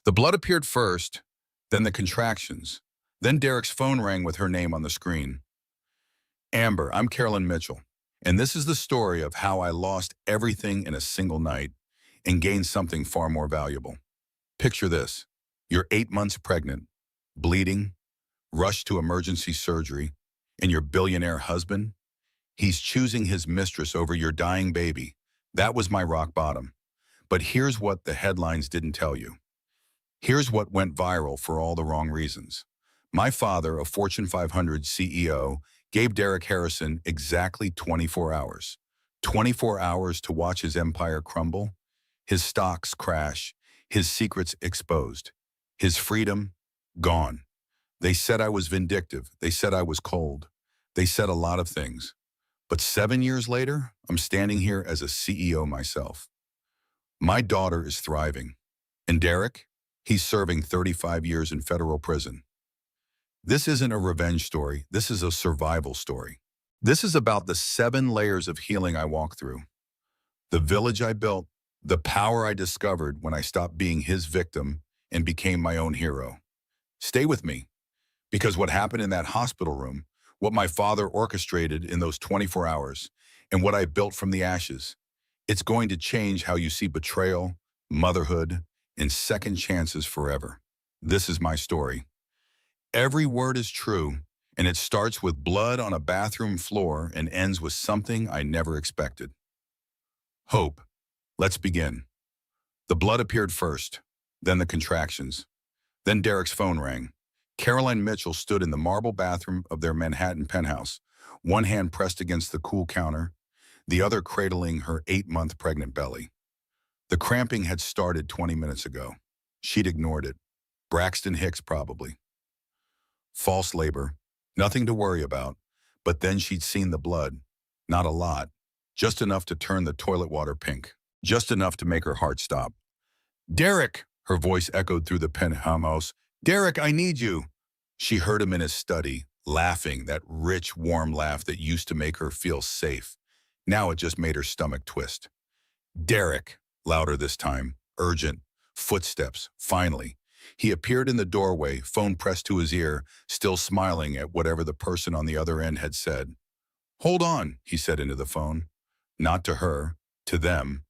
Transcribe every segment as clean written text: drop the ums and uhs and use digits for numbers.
The blood appeared first, then the contractions. Then Derek's phone rang with her name on the screen. Amber, I'm Carolyn Mitchell, and this is the story of how I lost everything in a single night and gained something far more valuable. Picture this. You're 8 months pregnant, bleeding, rushed to emergency surgery, and your billionaire husband, he's choosing his mistress over your dying baby. That was my rock bottom. But here's what the headlines didn't tell you. Here's what went viral for all the wrong reasons. My father, a Fortune 500 CEO, gave Derek Harrison exactly 24 hours. 24 hours to watch his empire crumble, his stocks crash, his secrets exposed, his freedom gone. They said I was vindictive. They said I was cold. They said a lot of things. But 7 years later, I'm standing here as a CEO myself. My daughter is thriving. And Derek? He's serving 35 years in federal prison. This isn't a revenge story. This is a survival story. This is about the 7 layers of healing I walked through. The village I built, the power I discovered when I stopped being his victim and became my own hero. Stay with me, because what happened in that hospital room, what my father orchestrated in those 24 hours, and what I built from the ashes, it's going to change how you see betrayal, motherhood, and second chances forever. This is my story. Every word is true, and it starts with blood on a bathroom floor and ends with something I never expected. Hope. Let's begin. The blood appeared first, then the contractions. Then Derek's phone rang. Caroline Mitchell stood in the marble bathroom of their Manhattan penthouse, one hand pressed against the cool counter, the other cradling her 8-month pregnant belly. The cramping had started 20 minutes ago. She'd ignored it. Braxton Hicks, probably. False labor. Nothing to worry about. But then she'd seen the blood. Not a lot. Just enough to turn the toilet water pink. Just enough to make her heart stop. Derek! Her voice echoed through the penthouse. Derek, I need you! She heard him in his study, laughing, that rich, warm laugh that used to make her feel safe. Now it just made her stomach twist. Derek! Louder this time, urgent, footsteps, finally. He appeared in the doorway, phone pressed to his ear, still smiling at whatever the person on the other end had said. Hold on, he said into the phone. Not to her, to them,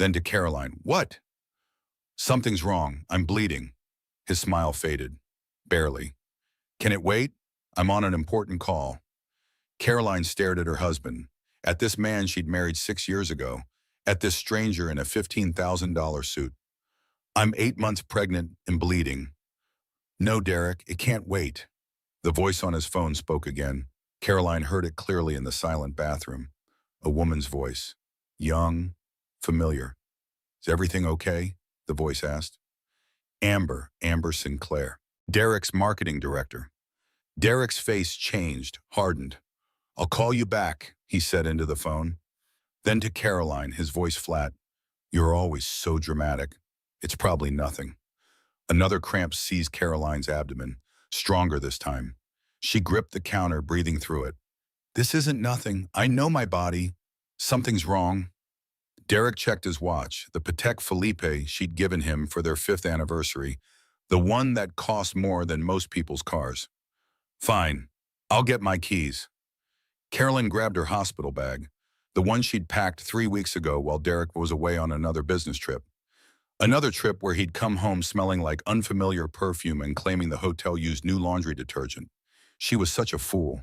then to Caroline. What? Something's wrong. I'm bleeding. His smile faded. Barely. Can it wait? I'm on an important call. Caroline stared at her husband, at this man she'd married 6 years ago, at this stranger in a $15,000 suit. I'm 8 months pregnant and bleeding. No, Derek, it can't wait. The voice on his phone spoke again. Caroline heard it clearly in the silent bathroom. A woman's voice. Young, familiar. Is everything okay? The voice asked. Amber Sinclair. Derek's marketing director. Derek's face changed, hardened. I'll call you back, he said into the phone. Then to Caroline, his voice flat. You're always so dramatic. It's probably nothing. Another cramp seized Caroline's abdomen, stronger this time. She gripped the counter, breathing through it. This isn't nothing. I know my body. Something's wrong. Derek checked his watch, the Patek Philippe she'd given him for their 5th anniversary, the one that cost more than most people's cars. Fine. I'll get my keys. Carolyn grabbed her hospital bag, the one she'd packed 3 weeks ago while Derek was away on another business trip. Another trip where he'd come home smelling like unfamiliar perfume and claiming the hotel used new laundry detergent. She was such a fool.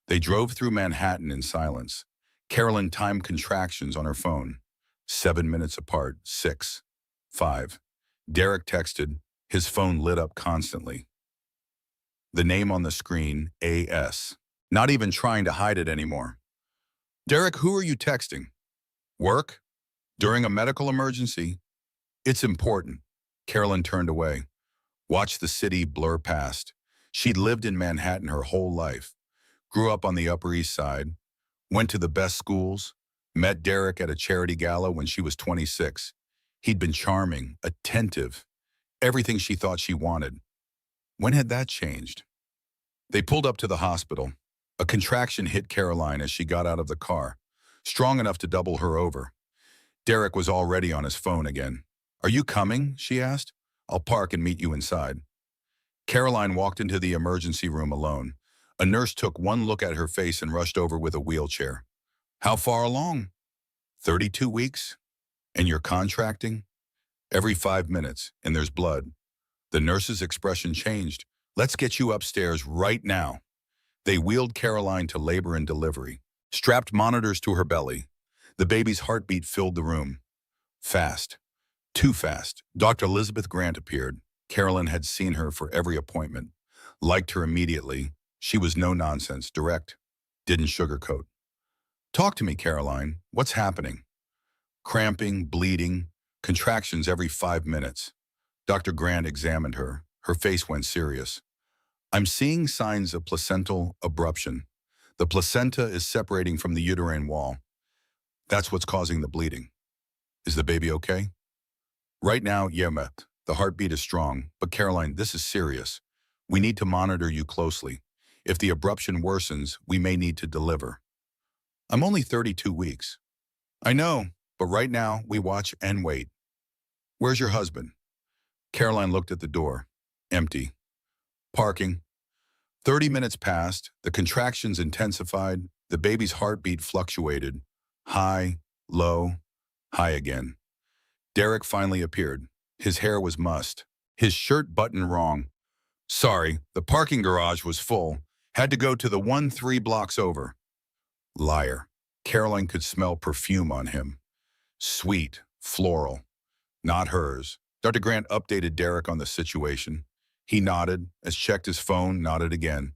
They drove through Manhattan in silence. Carolyn timed contractions on her phone. 7 minutes apart, 6, 5. Derek texted. His phone lit up constantly. The name on the screen, A.S. Not even trying to hide it anymore. Derek, who are you texting? Work? During a medical emergency? It's important. Carolyn turned away. Watched the city blur past. She'd lived in Manhattan her whole life. Grew up on the Upper East Side. Went to the best schools. Met Derek at a charity gala when she was 26. He'd been charming, attentive, everything she thought she wanted. When had that changed? They pulled up to the hospital. A contraction hit Caroline as she got out of the car, strong enough to double her over. Derek was already on his phone again. Are you coming? She asked. I'll park and meet you inside. Caroline walked into the emergency room alone. A nurse took one look at her face and rushed over with a wheelchair. How far along? 32 weeks? And you're contracting? Every 5 minutes, and there's blood. The nurse's expression changed. Let's get you upstairs right now. They wheeled Caroline to labor and delivery, strapped monitors to her belly. The baby's heartbeat filled the room. Fast. Too fast. Dr. Elizabeth Grant appeared. Carolyn had seen her for every appointment. Liked her immediately. She was no nonsense, direct. Didn't sugarcoat. Talk to me, Caroline. What's happening? Cramping, bleeding, contractions every 5 minutes. Dr. Grant examined her. Her face went serious. I'm seeing signs of placental abruption. The placenta is separating from the uterine wall. That's what's causing the bleeding. Is the baby okay? Right now, Yemet. The heartbeat is strong, but Caroline, this is serious. We need to monitor you closely. If the abruption worsens, we may need to deliver. I'm only 32 weeks. I know, but right now we watch and wait. Where's your husband? Caroline looked at the door. Empty. Parking. 30 minutes passed, the contractions intensified, the baby's heartbeat fluctuated. High, low, high again. Derek finally appeared. His hair was mussed. His shirt buttoned wrong. Sorry, the parking garage was full. Had to go to the one 3 blocks over. Liar. Caroline could smell perfume on him. Sweet, floral. Not hers. Dr. Grant updated Derek on the situation. He nodded, as checked his phone, nodded again.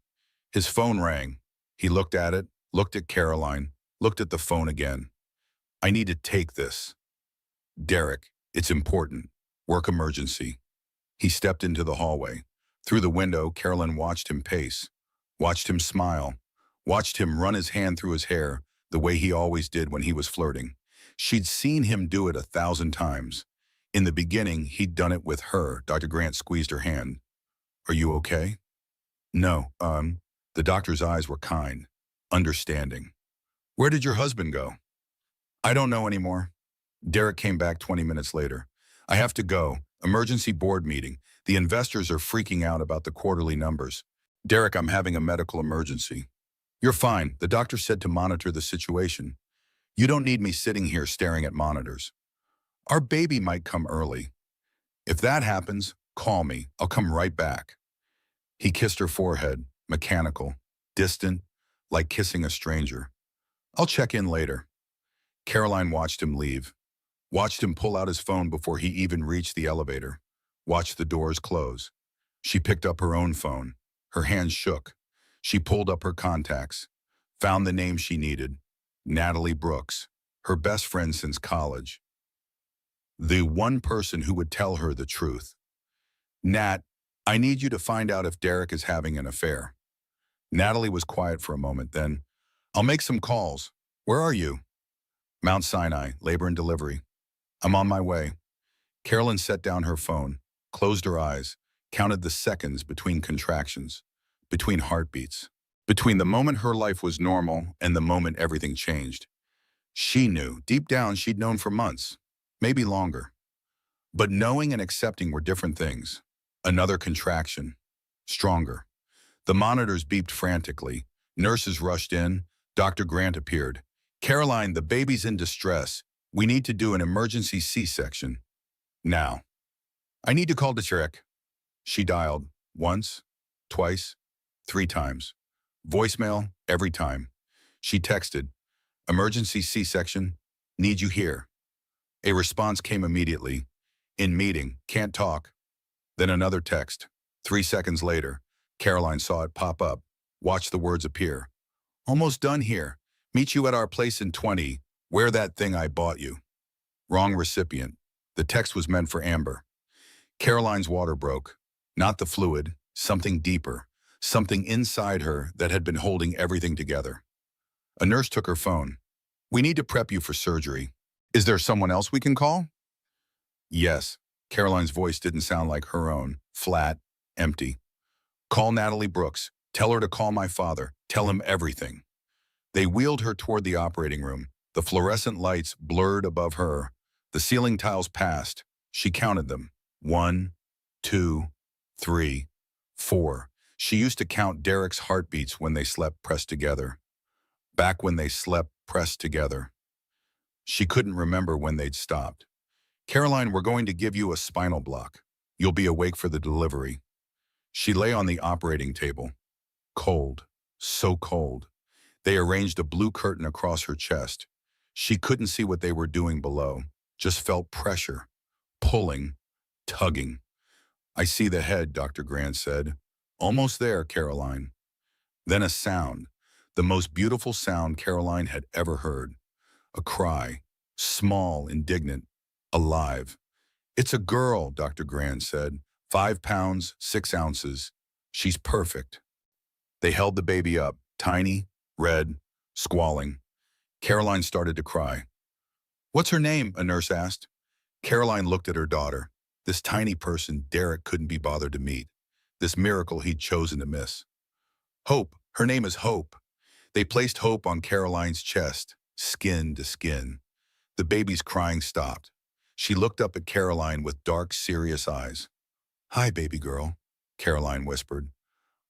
His phone rang. He looked at it, looked at Caroline, looked at the phone again. I need to take this. Derek, it's important. Work emergency. He stepped into the hallway. Through the window, Caroline watched him pace, watched him smile, watched him run his hand through his hair the way he always did when he was flirting. She'd seen him do it 1,000 times. In the beginning, he'd done it with her. Dr. Grant squeezed her hand. Are you okay? No, the doctor's eyes were kind, understanding. Where did your husband go? I don't know anymore. Derek came back 20 minutes later. I have to go. Emergency board meeting. The investors are freaking out about the quarterly numbers. Derek, I'm having a medical emergency. You're fine. The doctor said to monitor the situation. You don't need me sitting here staring at monitors. Our baby might come early. If that happens, call me. I'll come right back. He kissed her forehead, mechanical, distant, like kissing a stranger. I'll check in later. Caroline watched him leave. Watched him pull out his phone before he even reached the elevator. Watched the doors close. She picked up her own phone. Her hands shook. She pulled up her contacts. Found the name she needed. Natalie Brooks, her best friend since college. The one person who would tell her the truth. Nat, I need you to find out if Derek is having an affair. Natalie was quiet for a moment, then, I'll make some calls. Where are you? Mount Sinai, labor and delivery. I'm on my way. Carolyn set down her phone, closed her eyes, counted the seconds between contractions, between heartbeats, between the moment her life was normal and the moment everything changed. She knew, deep down she'd known for months, maybe longer. But knowing and accepting were different things. Another contraction, stronger. The monitors beeped frantically. Nurses rushed in. Dr. Grant appeared. Caroline, the baby's in distress. We need to do an emergency C-section. Now. I need to call to check. She dialed once, twice, 3 times. Voicemail every time. She texted, emergency C-section, need you here. A response came immediately. In meeting, can't talk. Then another text. 3 seconds later, Caroline saw it pop up. Watched the words appear. Almost done here. Meet you at our place in 20. Wear that thing I bought you. Wrong recipient. The text was meant for Amber. Caroline's water broke. Not the fluid, something deeper. Something inside her that had been holding everything together. A nurse took her phone. We need to prep you for surgery. Is there someone else we can call? Yes. Caroline's voice didn't sound like her own. Flat, empty. Call Natalie Brooks. Tell her to call my father. Tell him everything. They wheeled her toward the operating room. The fluorescent lights blurred above her. The ceiling tiles passed. She counted them. 1, 2, 3, 4. She used to count Derek's heartbeats when they slept pressed together. Back when they slept pressed together. She couldn't remember when they'd stopped. Caroline, we're going to give you a spinal block. You'll be awake for the delivery. She lay on the operating table. Cold. So cold. They arranged a blue curtain across her chest. She couldn't see what they were doing below, just felt pressure, pulling, tugging. I see the head, Dr. Grant said. Almost there, Caroline. Then a sound, the most beautiful sound Caroline had ever heard. A cry, small, indignant, alive. It's a girl, Dr. Grant said. 5 pounds, 6 ounces. She's perfect. They held the baby up, tiny, red, squalling. Caroline started to cry. What's her name? A nurse asked. Caroline looked at her daughter. This tiny person Derek couldn't be bothered to meet. This miracle he'd chosen to miss. Hope. Her name is Hope. They placed Hope on Caroline's chest, skin to skin. The baby's crying stopped. She looked up at Caroline with dark, serious eyes. Hi, baby girl, Caroline whispered.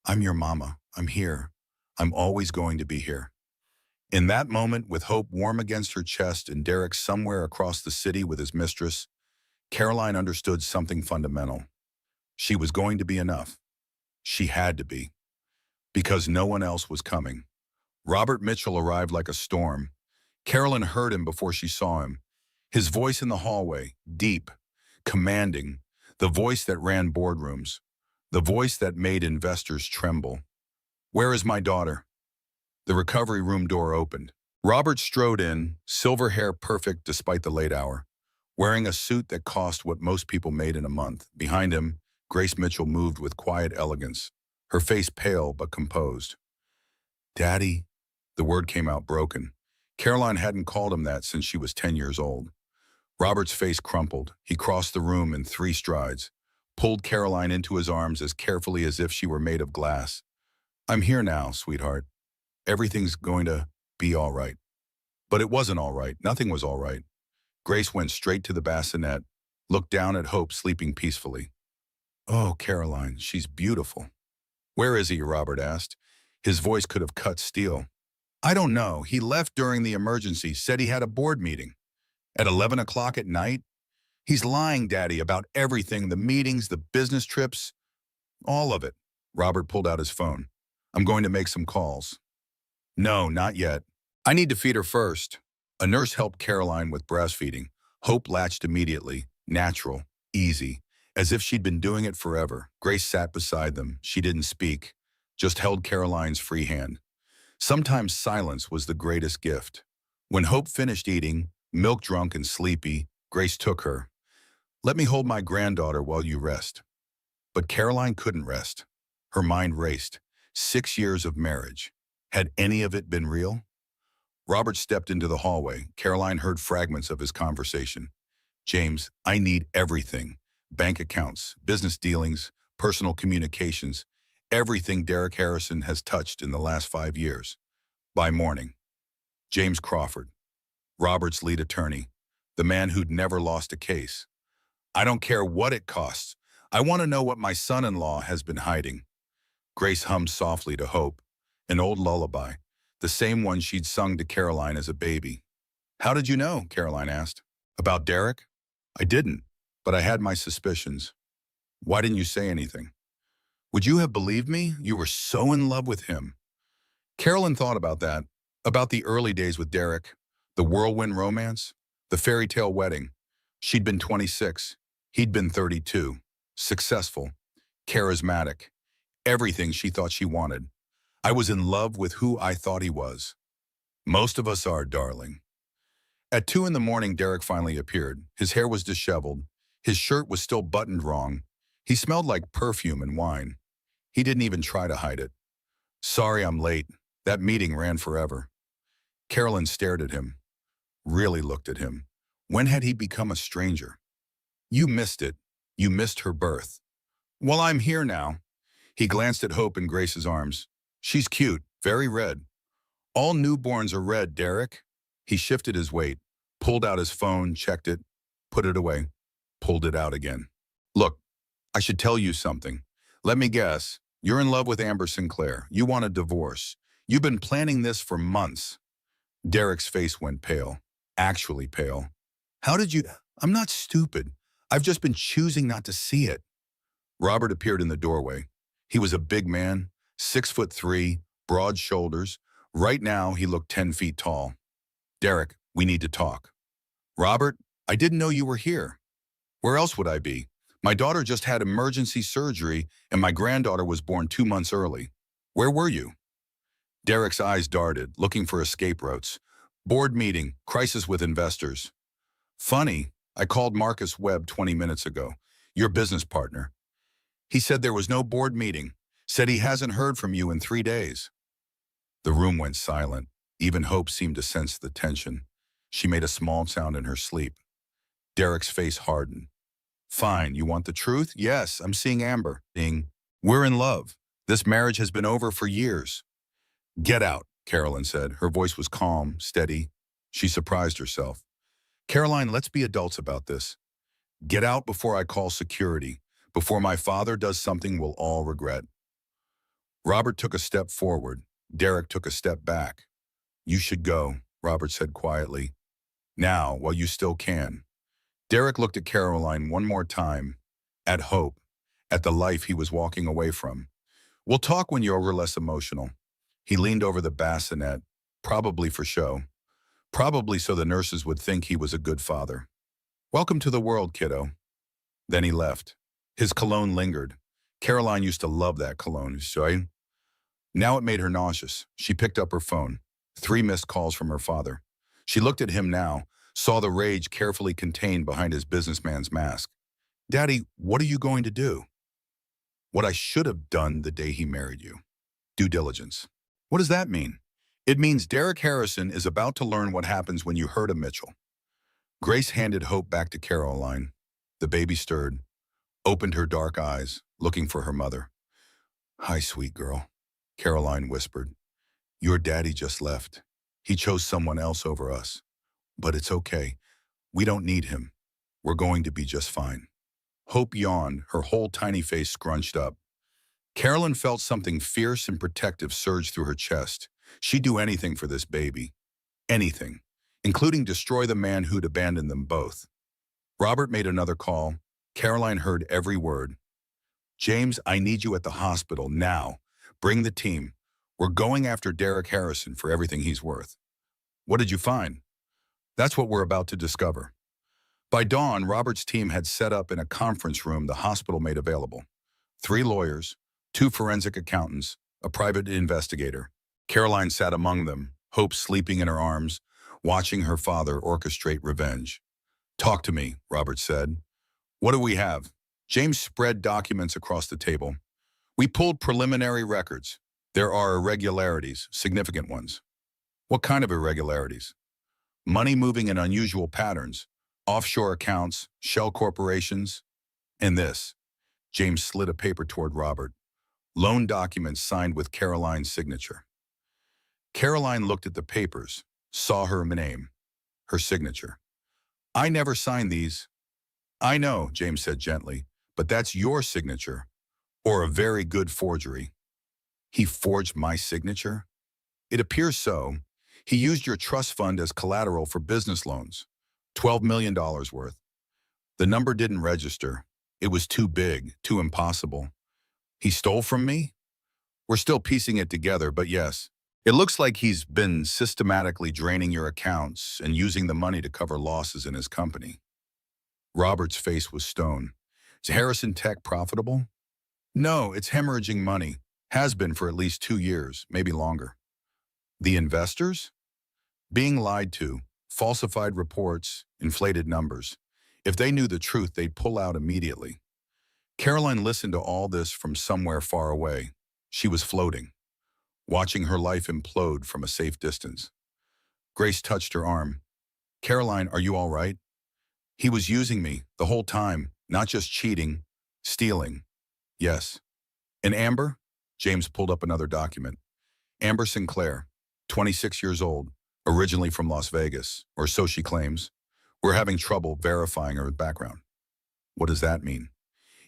I'm your mama. I'm here. I'm always going to be here. In that moment, with Hope warm against her chest and Derek somewhere across the city with his mistress, Caroline understood something fundamental. She was going to be enough. She had to be. Because no one else was coming. Robert Mitchell arrived like a storm. Carolyn heard him before she saw him. His voice in the hallway, deep, commanding, the voice that ran boardrooms, the voice that made investors tremble. Where is my daughter? The recovery room door opened. Robert strode in, silver hair perfect despite the late hour, wearing a suit that cost what most people made in a month. Behind him, Grace Mitchell moved with quiet elegance, her face pale but composed. Daddy, the word came out broken. Caroline hadn't called him that since she was 10 years old. Robert's face crumpled. He crossed the room in 3 strides, pulled Caroline into his arms as carefully as if she were made of glass. I'm here now, sweetheart. Everything's going to be all right. But it wasn't all right. Nothing was all right. Grace went straight to the bassinet, looked down at Hope sleeping peacefully. Oh, Caroline, she's beautiful. Where is he? Robert asked. His voice could have cut steel. I don't know. He left during the emergency, said he had a board meeting. At 11 o'clock at night? He's lying, Daddy, about everything, the meetings, the business trips, all of it. Robert pulled out his phone. I'm going to make some calls. No, not yet. I need to feed her first. A nurse helped Caroline with breastfeeding. Hope latched immediately, natural, easy, as if she'd been doing it forever. Grace sat beside them. She didn't speak, just held Caroline's free hand. Sometimes silence was the greatest gift. When Hope finished eating, milk-drunk and sleepy, Grace took her. Let me hold my granddaughter while you rest. But Caroline couldn't rest. Her mind raced. 6 years of marriage. Had any of it been real? Robert stepped into the hallway. Caroline heard fragments of his conversation. James, I need everything. Bank accounts, business dealings, personal communications, everything Derek Harrison has touched in the last 5 years. By morning. James Crawford, Robert's lead attorney, the man who'd never lost a case. I don't care what it costs. I want to know what my son-in-law has been hiding. Grace hummed softly to Hope, an old lullaby, the same one she'd sung to Caroline as a baby. How did you know? Caroline asked. About Derek? I didn't, but I had my suspicions. Why didn't you say anything? Would you have believed me? You were so in love with him. Carolyn thought about that, about the early days with Derek, the whirlwind romance, the fairy tale wedding. She'd been 26. He'd been 32. Successful, charismatic, everything she thought she wanted. I was in love with who I thought he was. Most of us are, darling. At 2 in the morning, Derek finally appeared. His hair was disheveled. His shirt was still buttoned wrong. He smelled like perfume and wine. He didn't even try to hide it. Sorry I'm late. That meeting ran forever. Carolyn stared at him, really looked at him. When had he become a stranger? You missed it. You missed her birth. Well, I'm here now. He glanced at Hope in Grace's arms. She's cute, very red. All newborns are red, Derek. He shifted his weight, pulled out his phone, checked it, put it away, pulled it out again. Look, I should tell you something. Let me guess. You're in love with Amber Sinclair. You want a divorce. You've been planning this for months. Derek's face went pale. Actually pale. How did you? I'm not stupid. I've just been choosing not to see it. Robert appeared in the doorway. He was a big man, 6'3", broad shoulders. Right now, he looked 10 feet tall. Derek, we need to talk. Robert, I didn't know you were here. Where else would I be? My daughter just had emergency surgery and my granddaughter was born 2 months early. Where were you? Derek's eyes darted, looking for escape routes. Board meeting, crisis with investors. Funny, I called Marcus Webb 20 minutes ago, your business partner. He said there was no board meeting, said he hasn't heard from you in 3 days. The room went silent. Even Hope seemed to sense the tension. She made a small sound in her sleep. Derek's face hardened. Fine, you want the truth? Yes, I'm seeing Amber. We're in love. This marriage has been over for years. Get out, Carolyn said. Her voice was calm, steady. She surprised herself. Caroline, let's be adults about this. Get out before I call security, before my father does something we'll all regret. Robert took a step forward. Derek took a step back. You should go, Robert said quietly. Now, while you still can. Derek looked at Caroline one more time, at Hope, at the life he was walking away from. We'll talk when you're less emotional. He leaned over the bassinet, probably for show. Probably so the nurses would think he was a good father. Welcome to the world, kiddo. Then he left. His cologne lingered. Caroline used to love that cologne, so now it made her nauseous. She picked up her phone. 3 missed calls from her father. She looked at him now, saw the rage carefully contained behind his businessman's mask. Daddy, what are you going to do? What I should have done the day he married you. Due diligence. What does that mean? It means Derek Harrison is about to learn what happens when you hurt a Mitchell. Grace handed Hope back to Caroline. The baby stirred, opened her dark eyes, looking for her mother. Hi, sweet girl, Caroline whispered. Your daddy just left. He chose someone else over us. But it's okay. We don't need him. We're going to be just fine. Hope yawned, her whole tiny face scrunched up. Carolyn felt something fierce and protective surge through her chest. She'd do anything for this baby. Anything, including destroy the man who'd abandoned them both. Robert made another call. Caroline heard every word. James, I need you at the hospital now. Bring the team. We're going after Derek Harrison for everything he's worth. What did you find? That's what we're about to discover. By dawn, Robert's team had set up in a conference room the hospital made available. 3 lawyers, 2 forensic accountants, a private investigator. Caroline sat among them, Hope sleeping in her arms, watching her father orchestrate revenge. Talk to me, Robert said. What do we have? James spread documents across the table. We pulled preliminary records. There are irregularities, significant ones. What kind of irregularities? Money moving in unusual patterns, offshore accounts, shell corporations, and this. James slid a paper toward Robert. Loan documents signed with Caroline's signature. Caroline looked at the papers, saw her name, her signature. I never signed these. I know, James said gently, but that's your signature, or a very good forgery. He forged my signature? It appears so. He used your trust fund as collateral for business loans, $12 million worth. The number didn't register. It was too big, too impossible. He stole from me? We're still piecing it together, but yes. It looks like he's been systematically draining your accounts and using the money to cover losses in his company. Robert's face was stone. Is Harrison Tech profitable? No, it's hemorrhaging money. Has been for at least 2 years, maybe longer. The investors? Being lied to, falsified reports, inflated numbers. If they knew the truth, they'd pull out immediately. Caroline listened to all this from somewhere far away. She was floating, watching her life implode from a safe distance. Grace touched her arm. Caroline, are you all right? He was using me the whole time, not just cheating, stealing. Yes. And Amber? James pulled up another document. Amber Sinclair, 26 years old, originally from Las Vegas, or so she claims. We're having trouble verifying her background. What does that mean?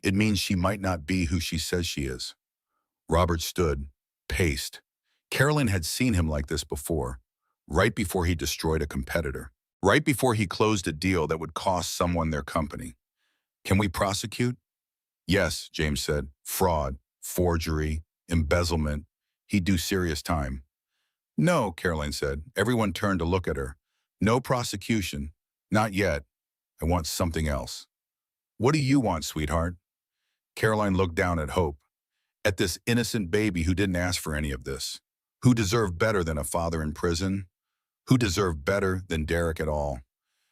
It means she might not be who she says she is. Robert stood, paced. Carolyn had seen him like this before, right before he destroyed a competitor, right before he closed a deal that would cost someone their company. Can we prosecute? Yes, James said. Fraud, forgery, embezzlement. He'd do serious time. No, Caroline said. Everyone turned to look at her. No prosecution. Not yet. I want something else. What do you want, sweetheart? Caroline looked down at Hope, at this innocent baby who didn't ask for any of this, who deserved better than a father in prison, who deserved better than Derek at all.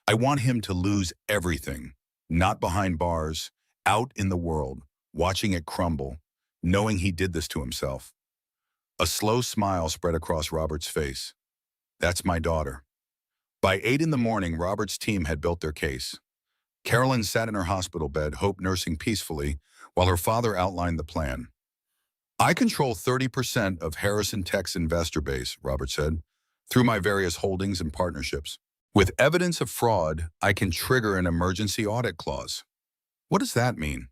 I want him to lose everything, not behind bars, out in the world, watching it crumble, knowing he did this to himself. A slow smile spread across Robert's face. That's my daughter. By 8 in the morning, Robert's team had built their case. Carolyn sat in her hospital bed, Hope nursing peacefully, while her father outlined the plan. I control 30% of Harrison Tech's investor base, Robert said, through my various holdings and partnerships. With evidence of fraud, I can trigger an emergency audit clause. What does that mean?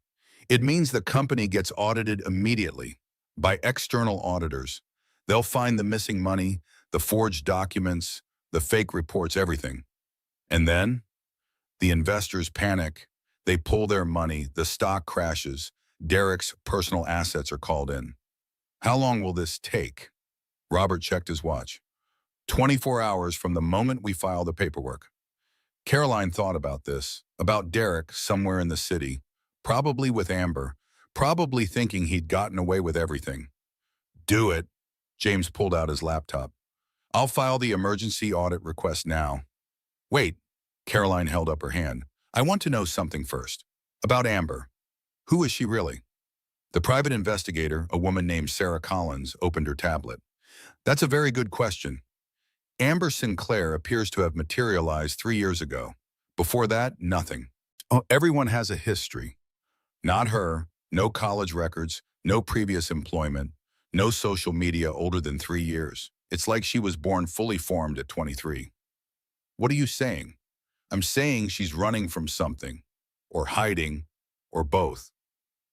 It means the company gets audited immediately by external auditors. They'll find the missing money, the forged documents, the fake reports, everything. And then the investors panic. They pull their money, the stock crashes, Derek's personal assets are called in. How long will this take? Robert checked his watch. 24 hours from the moment we file the paperwork. Caroline thought about this, about Derek somewhere in the city, probably with Amber, probably thinking he'd gotten away with everything. Do it. James pulled out his laptop. I'll file the emergency audit request now. Wait, Caroline held up her hand. I want to know something first. About Amber. Who is she really? The private investigator, a woman named Sarah Collins, opened her tablet. That's a very good question. Amber Sinclair appears to have materialized 3 years ago. Before that, nothing. Oh, everyone has a history. Not her, no college records, no previous employment, no social media older than 3 years. It's like she was born fully formed at 23. What are you saying? I'm saying she's running from something, or hiding, or both.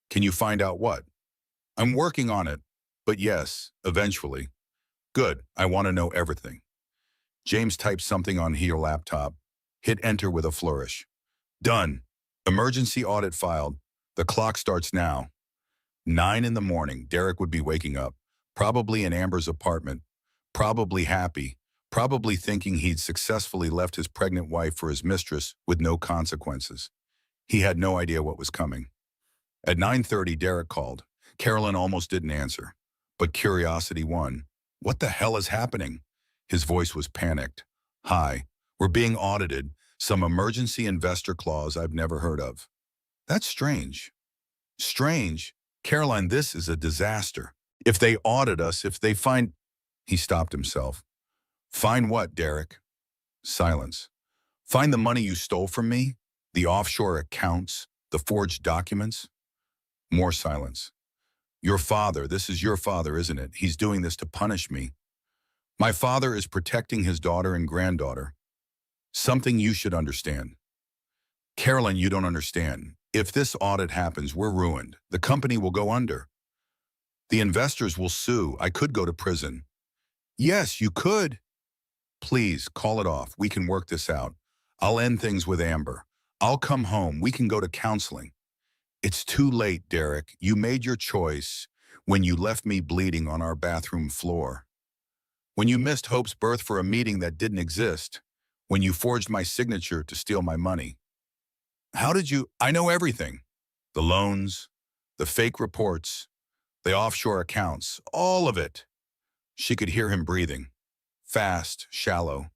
Can you find out what? I'm working on it, but yes, eventually. Good, I want to know everything. James typed something on his laptop, hit enter with a flourish. Done. Emergency audit filed. The clock starts now. 9 in the morning, Derek would be waking up, probably in Amber's apartment, probably happy, probably thinking he'd successfully left his pregnant wife for his mistress with no consequences. He had no idea what was coming. At 9:30, Derek called. Carolyn almost didn't answer, but curiosity won. What the hell is happening? His voice was panicked. Hi, we're being audited, some emergency investor clause I've never heard of. That's strange. Strange? Caroline, this is a disaster. If they audit us, if they find... He stopped himself. Find what, Derek? Silence. Find the money you stole from me? The offshore accounts? The forged documents? More silence. Your father, this is your father, isn't it? He's doing this to punish me. My father is protecting his daughter and granddaughter. Something you should understand. Carolyn, you don't understand. If this audit happens, we're ruined. The company will go under. The investors will sue. I could go to prison. Yes, you could. Please, call it off. We can work this out. I'll end things with Amber. I'll come home. We can go to counseling. It's too late, Derek. You made your choice when you left me bleeding on our bathroom floor. When you missed Hope's birth for a meeting that didn't exist. When you forged my signature to steal my money. How did you... I know everything. The loans, the fake reports, the offshore accounts, all of it. She could hear him breathing. Fast, shallow,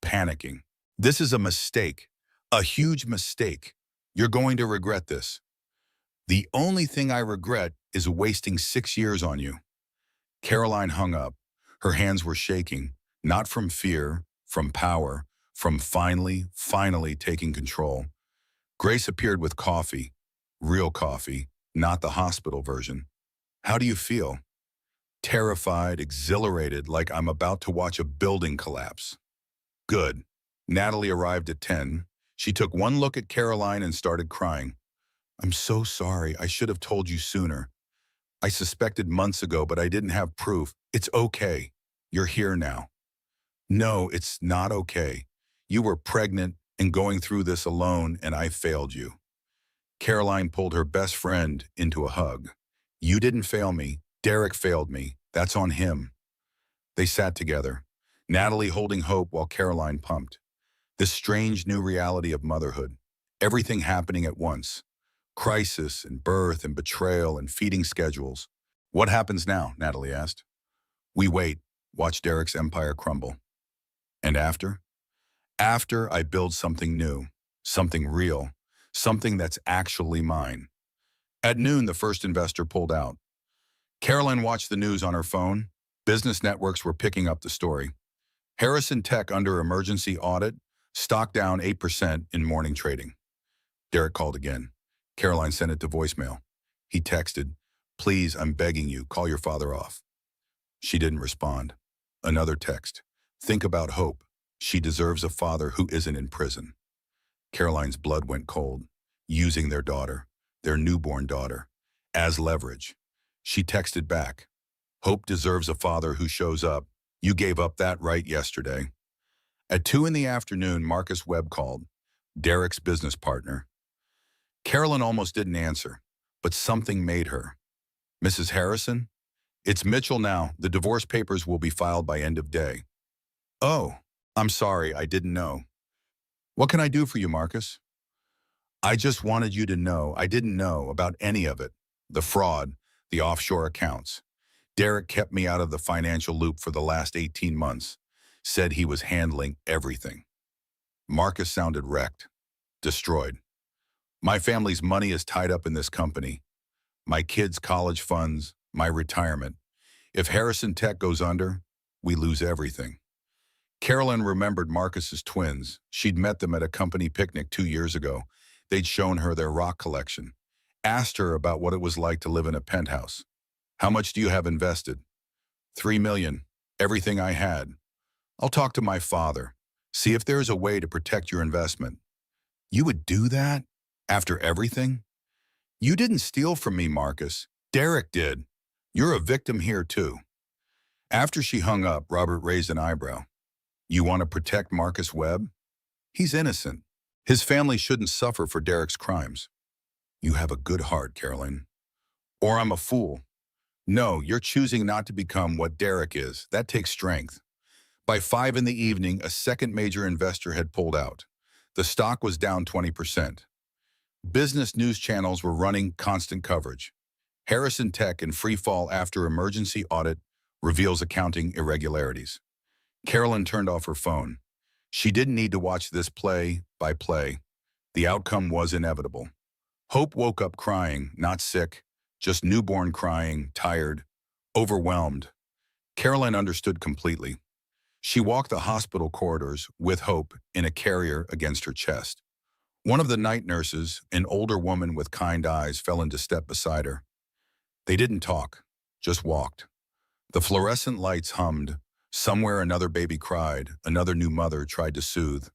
panicking. This is a mistake. A huge mistake. You're going to regret this. The only thing I regret is wasting 6 years on you. Caroline hung up. Her hands were shaking, not from fear, from power, from finally taking control. Grace appeared with coffee, real coffee, not the hospital version. How do you feel? Terrified, exhilarated, like I'm about to watch a building collapse. Good. Natalie arrived at 10. She took one look at Caroline and started crying. I'm so sorry. I should have told you sooner. I suspected months ago, but I didn't have proof. It's okay. You're here now. No, it's not okay. You were pregnant and going through this alone, and I failed you. Caroline pulled her best friend into a hug. You didn't fail me. Derek failed me. That's on him. They sat together, Natalie holding Hope while Caroline pumped. This strange new reality of motherhood. Everything happening at once. Crisis and birth and betrayal and feeding schedules. What happens now? Natalie asked. We wait, watch Derek's empire crumble. And after? After I build something new, something real, something that's actually mine. At noon, the first investor pulled out. Caroline watched the news on her phone. Business networks were picking up the story. Harrison Tech under emergency audit, stock down 8% in morning trading. Derek called again. Caroline sent it to voicemail. He texted, please, I'm begging you, call your father off. She didn't respond. Another text. Think about Hope. She deserves a father who isn't in prison. Caroline's blood went cold, using their daughter, their newborn daughter, as leverage. She texted back, Hope deserves a father who shows up. You gave up that right yesterday. At 2 in the afternoon, Marcus Webb called, Derek's business partner. Carolyn almost didn't answer, but something made her. Mrs. Harrison? It's Mitchell now. The divorce papers will be filed by end of day. Oh, I'm sorry, I didn't know. What can I do for you, Marcus? I just wanted you to know I didn't know about any of it. The fraud, the offshore accounts. Derek kept me out of the financial loop for the last 18 months, said he was handling everything. Marcus sounded wrecked, destroyed. My family's money is tied up in this company. My kids' college funds, my retirement. If Harrison Tech goes under, we lose everything. Carolyn remembered Marcus's twins. She'd met them at a company picnic 2 years ago. They'd shown her their rock collection. Asked her about what it was like to live in a penthouse. How much do you have invested? $3 million. Everything I had. I'll talk to my father. See if there's a way to protect your investment. You would do that? After everything? You didn't steal from me, Marcus. Derek did. You're a victim here, too. After she hung up, Robert raised an eyebrow. You want to protect Marcus Webb? He's innocent. His family shouldn't suffer for Derek's crimes. You have a good heart, Caroline. Or I'm a fool. No, you're choosing not to become what Derek is. That takes strength. By 5 in the evening, a second major investor had pulled out. The stock was down 20%. Business news channels were running constant coverage. Harrison Tech in free fall after emergency audit reveals accounting irregularities. Carolyn turned off her phone. She didn't need to watch this play by play. The outcome was inevitable. Hope woke up crying, not sick, just newborn crying, tired, overwhelmed. Carolyn understood completely. She walked the hospital corridors with Hope in a carrier against her chest. One of the night nurses, an older woman with kind eyes, fell into step beside her. They didn't talk, just walked. The fluorescent lights hummed. Somewhere another baby cried, another new mother tried to soothe.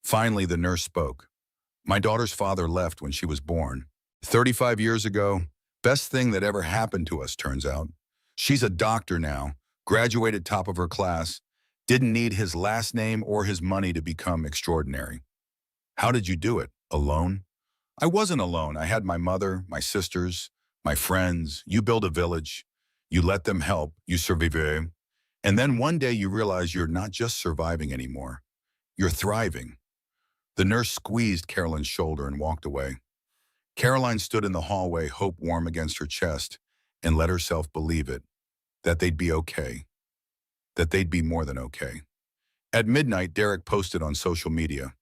Finally, the nurse spoke. My daughter's father left when she was born. 35 years ago, best thing that ever happened to us, turns out. She's a doctor now, graduated top of her class, didn't need his last name or his money to become extraordinary. How did you do it? Alone? I wasn't alone. I had my mother, my sisters, my friends. You build a village. You let them help. You survive. And then one day you realize you're not just surviving anymore. You're thriving. The nurse squeezed Carolyn's shoulder and walked away. Caroline stood in the hallway, hope warm against her chest, and let herself believe it, that they'd be okay, that they'd be more than okay. At midnight, Derek posted on social media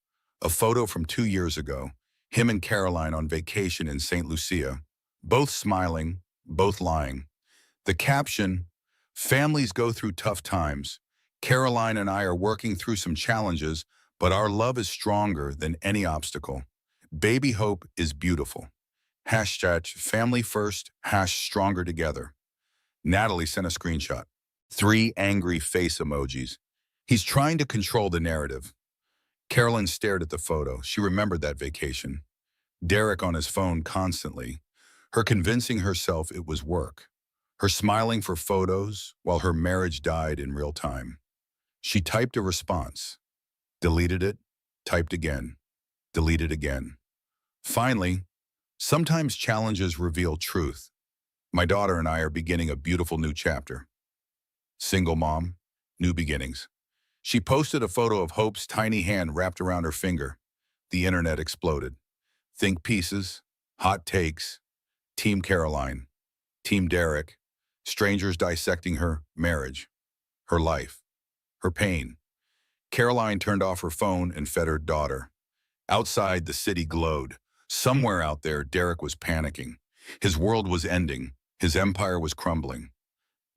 a photo from 2 years ago, him and Caroline on vacation in St. Lucia, both smiling, both lying. The caption, families go through tough times. Caroline and I are working through some challenges, but our love is stronger than any obstacle. Baby Hope is beautiful. Hashtag family first, stronger together. Natalie sent a screenshot. 3 angry face emojis. He's trying to control the narrative. Carolyn stared at the photo. She remembered that vacation. Derek on his phone constantly, her convincing herself it was work, her smiling for photos while her marriage died in real time. She typed a response, deleted it, typed again, deleted again. Finally, sometimes challenges reveal truth. My daughter and I are beginning a beautiful new chapter. Single mom, new beginnings. She posted a photo of Hope's tiny hand wrapped around her finger. The internet exploded. Think pieces, hot takes, Team Caroline, Team Derek, strangers dissecting her marriage, her life, her pain. Caroline turned off her phone and fed her daughter. Outside, the city glowed. Somewhere out there, Derek was panicking. His world was ending. His empire was crumbling.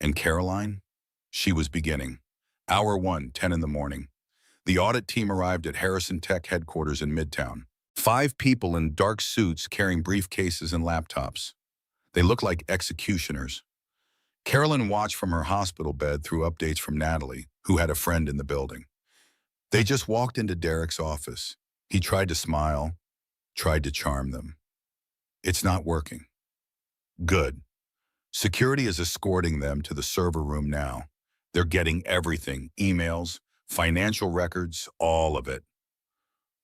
And Caroline? She was beginning. Hour 1, 10 in the morning. The audit team arrived at Harrison Tech headquarters in Midtown. 5 people in dark suits carrying briefcases and laptops. They looked like executioners. Carolyn watched from her hospital bed through updates from Natalie, who had a friend in the building. They just walked into Derek's office. He tried to smile, tried to charm them. It's not working. Good. Security is escorting them to the server room now. They're getting everything, emails, financial records, all of it.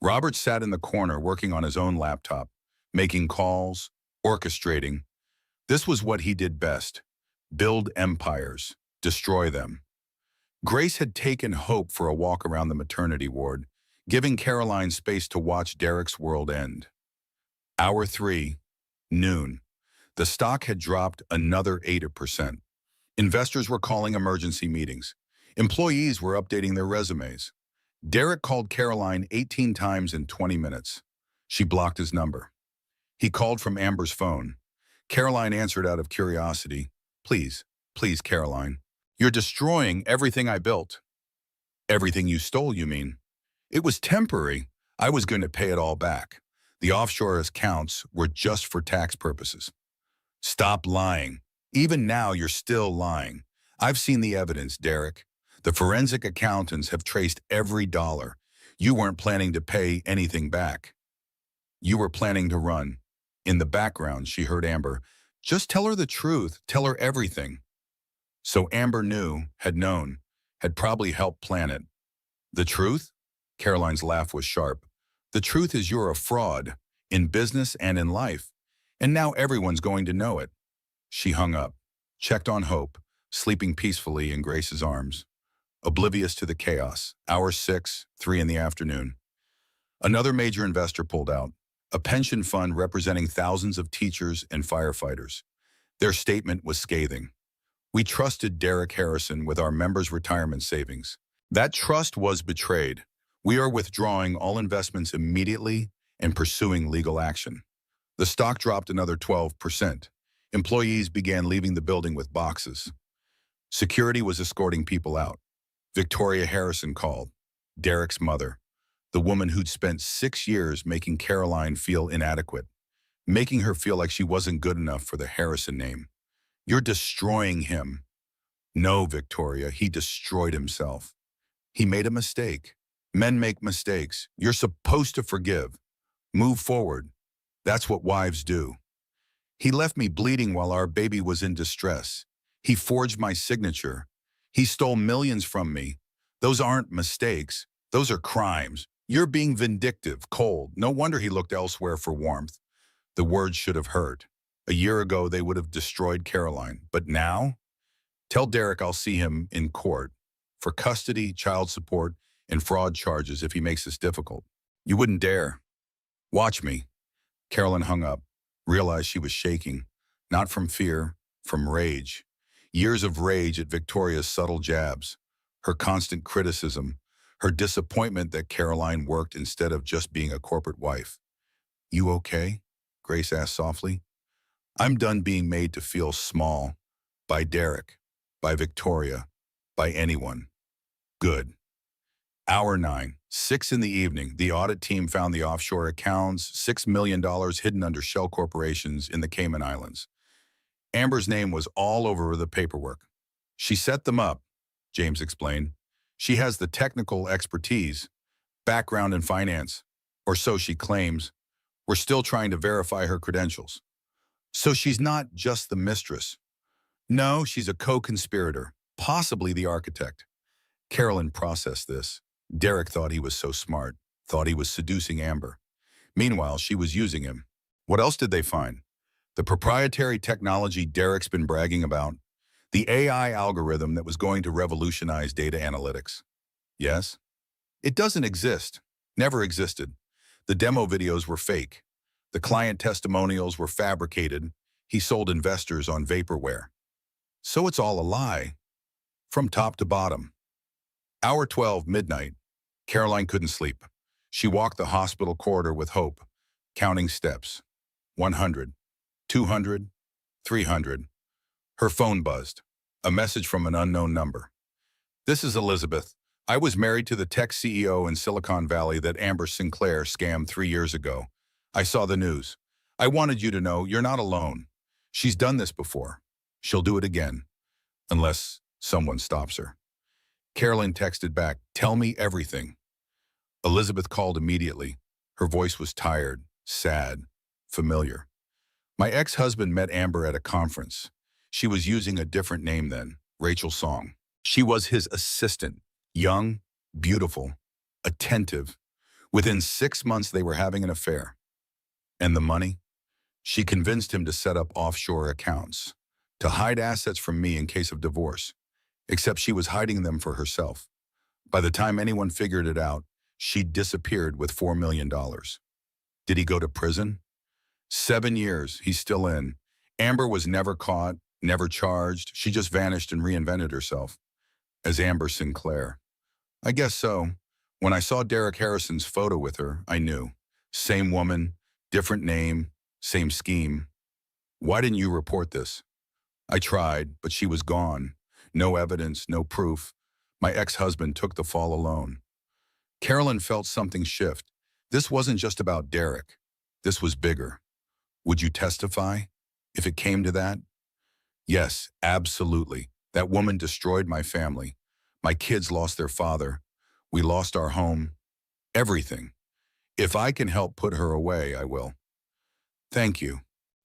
Robert sat in the corner working on his own laptop, making calls, orchestrating. This was what he did best: build empires, destroy them. Grace had taken Hope for a walk around the maternity ward, giving Caroline space to watch Derek's world end. Hour 3, noon. The stock had dropped another 8%. Investors were calling emergency meetings. Employees were updating their resumes. Derek called Caroline 18 times in 20 minutes. She blocked his number. He called from Amber's phone. Caroline answered out of curiosity. Please, please, Caroline. You're destroying everything I built. Everything you stole, you mean? It was temporary. I was going to pay it all back. The offshore accounts were just for tax purposes. Stop lying. Even now, you're still lying. I've seen the evidence, Derek. The forensic accountants have traced every dollar. You weren't planning to pay anything back. You were planning to run. In the background, she heard Amber. Just tell her the truth. Tell her everything. So Amber knew, had known, had probably helped plan it. The truth? Caroline's laugh was sharp. The truth is you're a fraud, in business and in life. And now everyone's going to know it. She hung up, checked on Hope, sleeping peacefully in Grace's arms, oblivious to the chaos. Hour 6, 3 in the afternoon. Another major investor pulled out, a pension fund representing thousands of teachers and firefighters. Their statement was scathing. We trusted Derek Harrison with our members' retirement savings. That trust was betrayed. We are withdrawing all investments immediately and pursuing legal action. The stock dropped another 12%. Employees began leaving the building with boxes. Security was escorting people out. Victoria Harrison called, Derek's mother, the woman who'd spent 6 years making Caroline feel inadequate, making her feel like she wasn't good enough for the Harrison name. You're destroying him. No, Victoria, he destroyed himself. He made a mistake. Men make mistakes. You're supposed to forgive. Move forward. That's what wives do. He left me bleeding while our baby was in distress. He forged my signature. He stole millions from me. Those aren't mistakes. Those are crimes. You're being vindictive, cold. No wonder he looked elsewhere for warmth. The words should have hurt. A year ago, they would have destroyed Caroline. But now? Tell Derek I'll see him in court for custody, child support, and fraud charges if he makes this difficult. You wouldn't dare. Watch me. Carolyn hung up, realized she was shaking, not from fear, from rage. Years of rage at Victoria's subtle jabs, her constant criticism, her disappointment that Caroline worked instead of just being a corporate wife. You okay? Grace asked softly. I'm done being made to feel small. By Derek, by Victoria, by anyone. Good. Hour 9, 6 in the evening, the audit team found the offshore accounts, $6 million hidden under shell corporations in the Cayman Islands. Amber's name was all over the paperwork. She set them up, James explained. She has the technical expertise, background in finance, or so she claims. We're still trying to verify her credentials. So she's not just the mistress. No, she's a co-conspirator, possibly the architect. Carolyn processed this. Derek thought he was so smart, thought he was seducing Amber. Meanwhile, she was using him. What else did they find? The proprietary technology Derek's been bragging about. The AI algorithm that was going to revolutionize data analytics. Yes? It doesn't exist. Never existed. The demo videos were fake. The client testimonials were fabricated. He sold investors on vaporware. So it's all a lie. From top to bottom. Hour 12, midnight. Caroline couldn't sleep. She walked the hospital corridor with hope, counting steps. 100, 200, 300. Her phone buzzed. A message from an unknown number. This is Elizabeth. I was married to the tech CEO in Silicon Valley that Amber Sinclair scammed 3 years ago. I saw the news. I wanted you to know you're not alone. She's done this before. She'll do it again. Unless someone stops her. Carolyn texted back, "Tell me everything." Elizabeth called immediately. Her voice was tired, sad, familiar. My ex-husband met Amber at a conference. She was using a different name then, Rachel Song. She was his assistant, young, beautiful, attentive. Within 6 months, they were having an affair. And the money? She convinced him to set up offshore accounts, to hide assets from me in case of divorce, except she was hiding them for herself. By the time anyone figured it out, she'd disappeared with $4 million. Did he go to prison? 7 years, he's still in. Amber was never caught, never charged. She just vanished and reinvented herself. As Amber Sinclair. I guess so. When I saw Derek Harrison's photo with her, I knew. Same woman, different name, same scheme. Why didn't you report this? I tried, but she was gone. No evidence, no proof. My ex-husband took the fall alone. Carolyn felt something shift. This wasn't just about Derek. This was bigger. Would you testify, if it came to that? Yes, absolutely. That woman destroyed my family. My kids lost their father. We lost our home. Everything. If I can help put her away, I will. Thank you.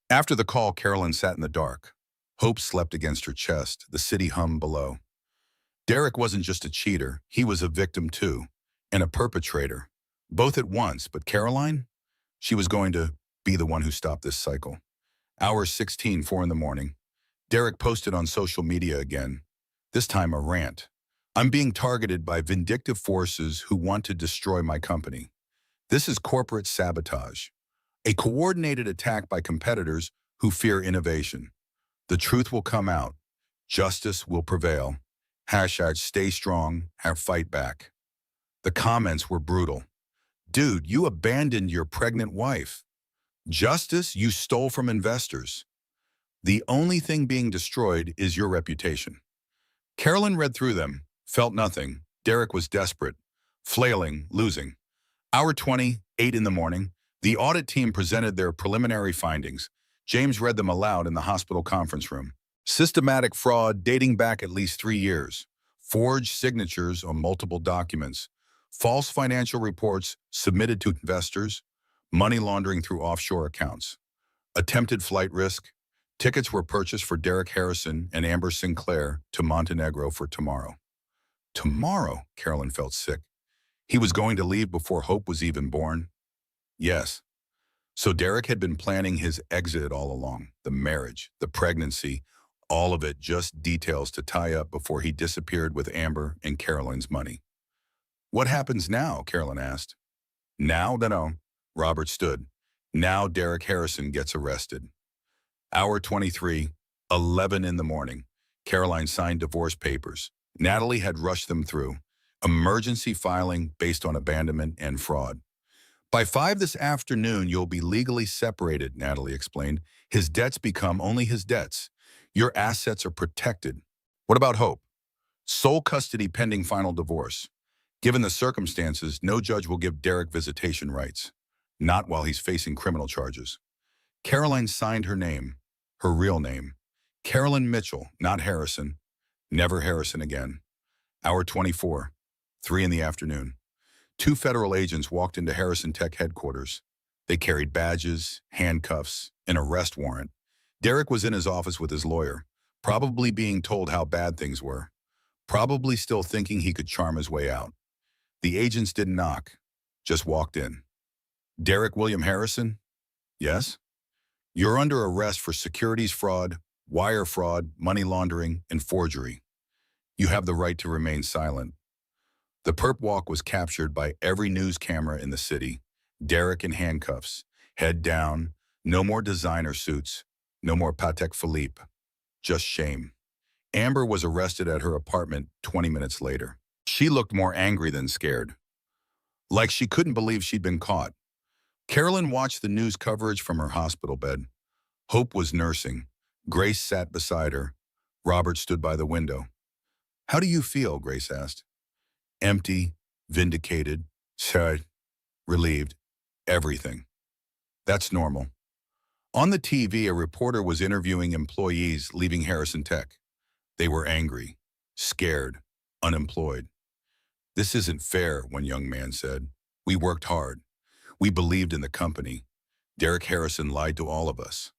After the call, Carolyn sat in the dark. Hope slept against her chest. The city hummed below. Derek wasn't just a cheater. He was a victim too, and a perpetrator. Both at once, but Caroline? She was going to be the one who stopped this cycle. Hour 16, 4 in the morning. Derek posted on social media again. This time a rant. I'm being targeted by vindictive forces who want to destroy my company. This is corporate sabotage. A coordinated attack by competitors who fear innovation. The truth will come out. Justice will prevail. Hashtag stay strong, fight back. The comments were brutal. Dude, you abandoned your pregnant wife. Justice you stole from investors. The only thing being destroyed is your reputation. Carolyn read through them, felt nothing. Derek was desperate, flailing, losing. Hour 20, 8 in the morning, the audit team presented their preliminary findings. James read them aloud in the hospital conference room. Systematic fraud dating back at least 3 years. Forged signatures on multiple documents. False financial reports submitted to investors. Money laundering through offshore accounts. Attempted flight risk. Tickets were purchased for Derek Harrison and Amber Sinclair to Montenegro for tomorrow. Tomorrow, Carolyn felt sick. He was going to leave before Hope was even born. Yes. So Derek had been planning his exit all along. The marriage, the pregnancy, all of it just details to tie up before he disappeared with Amber and Carolyn's money. What happens now? Carolyn asked. Now, no. Robert stood. Now Derek Harrison gets arrested. Hour 23, 11 in the morning. Caroline signed divorce papers. Natalie had rushed them through. Emergency filing based on abandonment and fraud. By 5 this afternoon, you'll be legally separated, Natalie explained. His debts become only his debts. Your assets are protected. What about Hope? Sole custody pending final divorce. Given the circumstances, no judge will give Derek visitation rights. Not while he's facing criminal charges. Caroline signed her name, her real name. Carolyn Mitchell, not Harrison. Never Harrison again. Hour 24, 3 in the afternoon. 2 federal agents walked into Harrison Tech headquarters. They carried badges, handcuffs, an arrest warrant. Derek was in his office with his lawyer, probably being told how bad things were, probably still thinking he could charm his way out. The agents didn't knock, just walked in. Derek William Harrison? Yes? You're under arrest for securities fraud, wire fraud, money laundering, and forgery. You have the right to remain silent. The perp walk was captured by every news camera in the city. Derek in handcuffs, head down, no more designer suits, no more Patek Philippe, just shame. Amber was arrested at her apartment 20 minutes later. She looked more angry than scared, like she couldn't believe she'd been caught. Carolyn watched the news coverage from her hospital bed. Hope was nursing. Grace sat beside her. Robert stood by the window. "How do you feel?" Grace asked. "Empty, vindicated, sad, relieved, everything. That's normal." On the TV, a reporter was interviewing employees leaving Harrison Tech. They were angry, scared, unemployed. "This isn't fair," one young man said. "We worked hard. We believed in the company. Derek Harrison lied to all of us."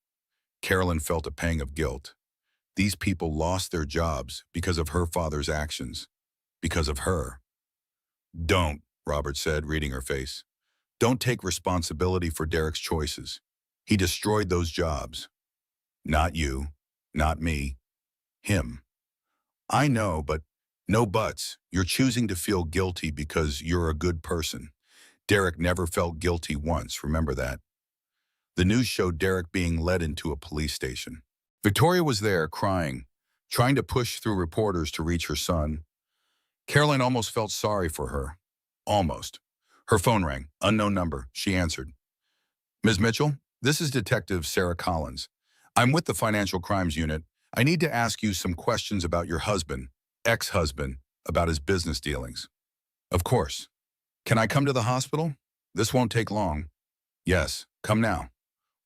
Carolyn felt a pang of guilt. These people lost their jobs because of her father's actions, because of her. "Don't," Robert said, reading her face. "Don't take responsibility for Derek's choices. He destroyed those jobs. Not you, not me, him." "I know, but no buts. You're choosing to feel guilty because you're a good person. Derek never felt guilty once, remember that." The news showed Derek being led into a police station. Victoria was there, crying, trying to push through reporters to reach her son. Caroline almost felt sorry for her. Almost. Her phone rang. Unknown number. She answered. "Ms. Mitchell, this is Detective Sarah Collins. I'm with the Financial Crimes Unit. I need to ask you some questions about your husband, ex-husband, about his business dealings." "Of course. Can I come to the hospital? This won't take long." "Yes, come now."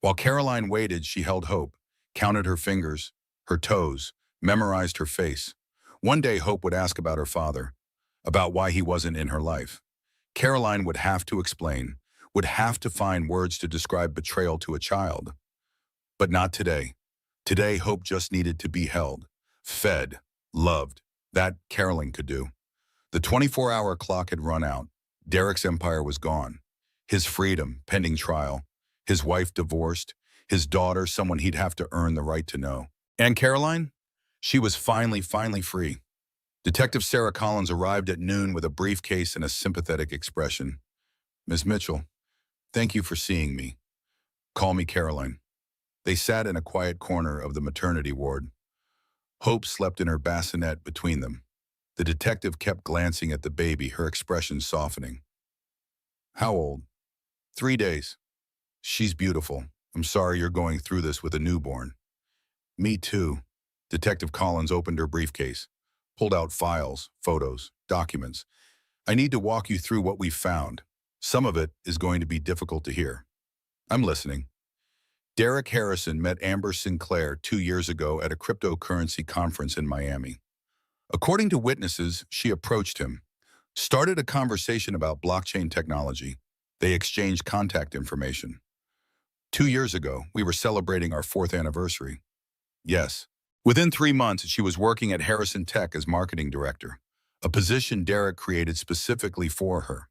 While Caroline waited, she held Hope, counted her fingers, her toes, memorized her face. One day Hope would ask about her father, about why he wasn't in her life. Caroline would have to explain, would have to find words to describe betrayal to a child. But not today. Today, Hope just needed to be held, fed, loved. That Caroline could do. The 24-hour clock had run out. Derek's empire was gone. His freedom, pending trial. His wife divorced. His daughter, someone he'd have to earn the right to know. And Caroline? She was finally free. Detective Sarah Collins arrived at noon with a briefcase and a sympathetic expression. "Ms. Mitchell, thank you for seeing me. Call me Caroline." They sat in a quiet corner of the maternity ward. Hope slept in her bassinet between them. The detective kept glancing at the baby, her expression softening. "How old?" "3 days. She's beautiful. I'm sorry you're going through this with a newborn." "Me too." Detective Collins opened her briefcase, pulled out files, photos, documents. "I need to walk you through what we've found. Some of it is going to be difficult to hear." "I'm listening." Derek Harrison met Amber Sinclair 2 years ago at a cryptocurrency conference in Miami. According to witnesses, she approached him, started a conversation about blockchain technology. They exchanged contact information. 2 years ago, we were celebrating our 4th anniversary. Yes. Within 3 months, she was working at Harrison Tech as marketing director, a position Derek created specifically for her.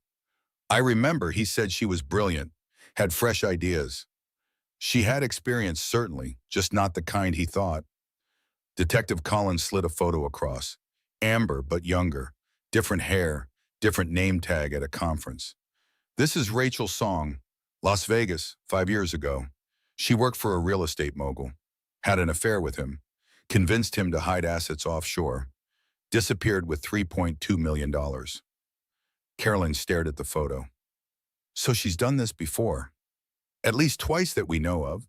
"I remember he said she was brilliant, had fresh ideas." "She had experience, certainly, just not the kind he thought." Detective Collins slid a photo across. Amber, but younger. Different hair, different name tag at a conference. "This is Rachel Song, Las Vegas, 5 years ago. She worked for a real estate mogul. Had an affair with him. Convinced him to hide assets offshore. Disappeared with $3.2 million. Carolyn stared at the photo. "So she's done this before. At least twice that we know of.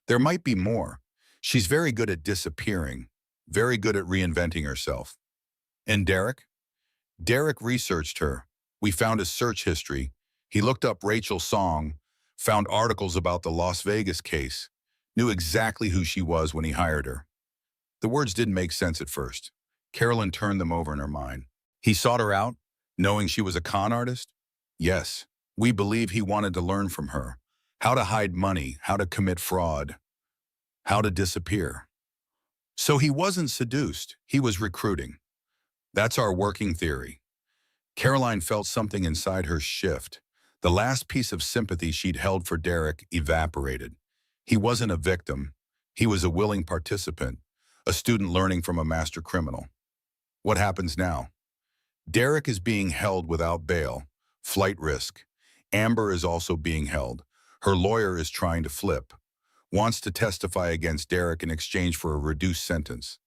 There might be more. She's very good at disappearing. Very good at reinventing herself." "And Derek?" "Derek researched her. We found his search history. He looked up Rachel Song, found articles about the Las Vegas case, knew exactly who she was when he hired her." The words didn't make sense at first. Carolyn turned them over in her mind. "He sought her out, knowing she was a con artist?" "Yes. We believe he wanted to learn from her. how to hide money, how to commit fraud, how to disappear. So he wasn't seduced, he was recruiting. That's our working theory. Caroline felt something inside her shift. The last piece of sympathy she'd held for Derek evaporated. He wasn't a victim. He was a willing participant, a student learning from a master criminal. What happens now? Derek is being held without bail, flight risk. Amber is also being held. Her lawyer is trying to flip, wants to testify against Derek in exchange for a reduced sentence.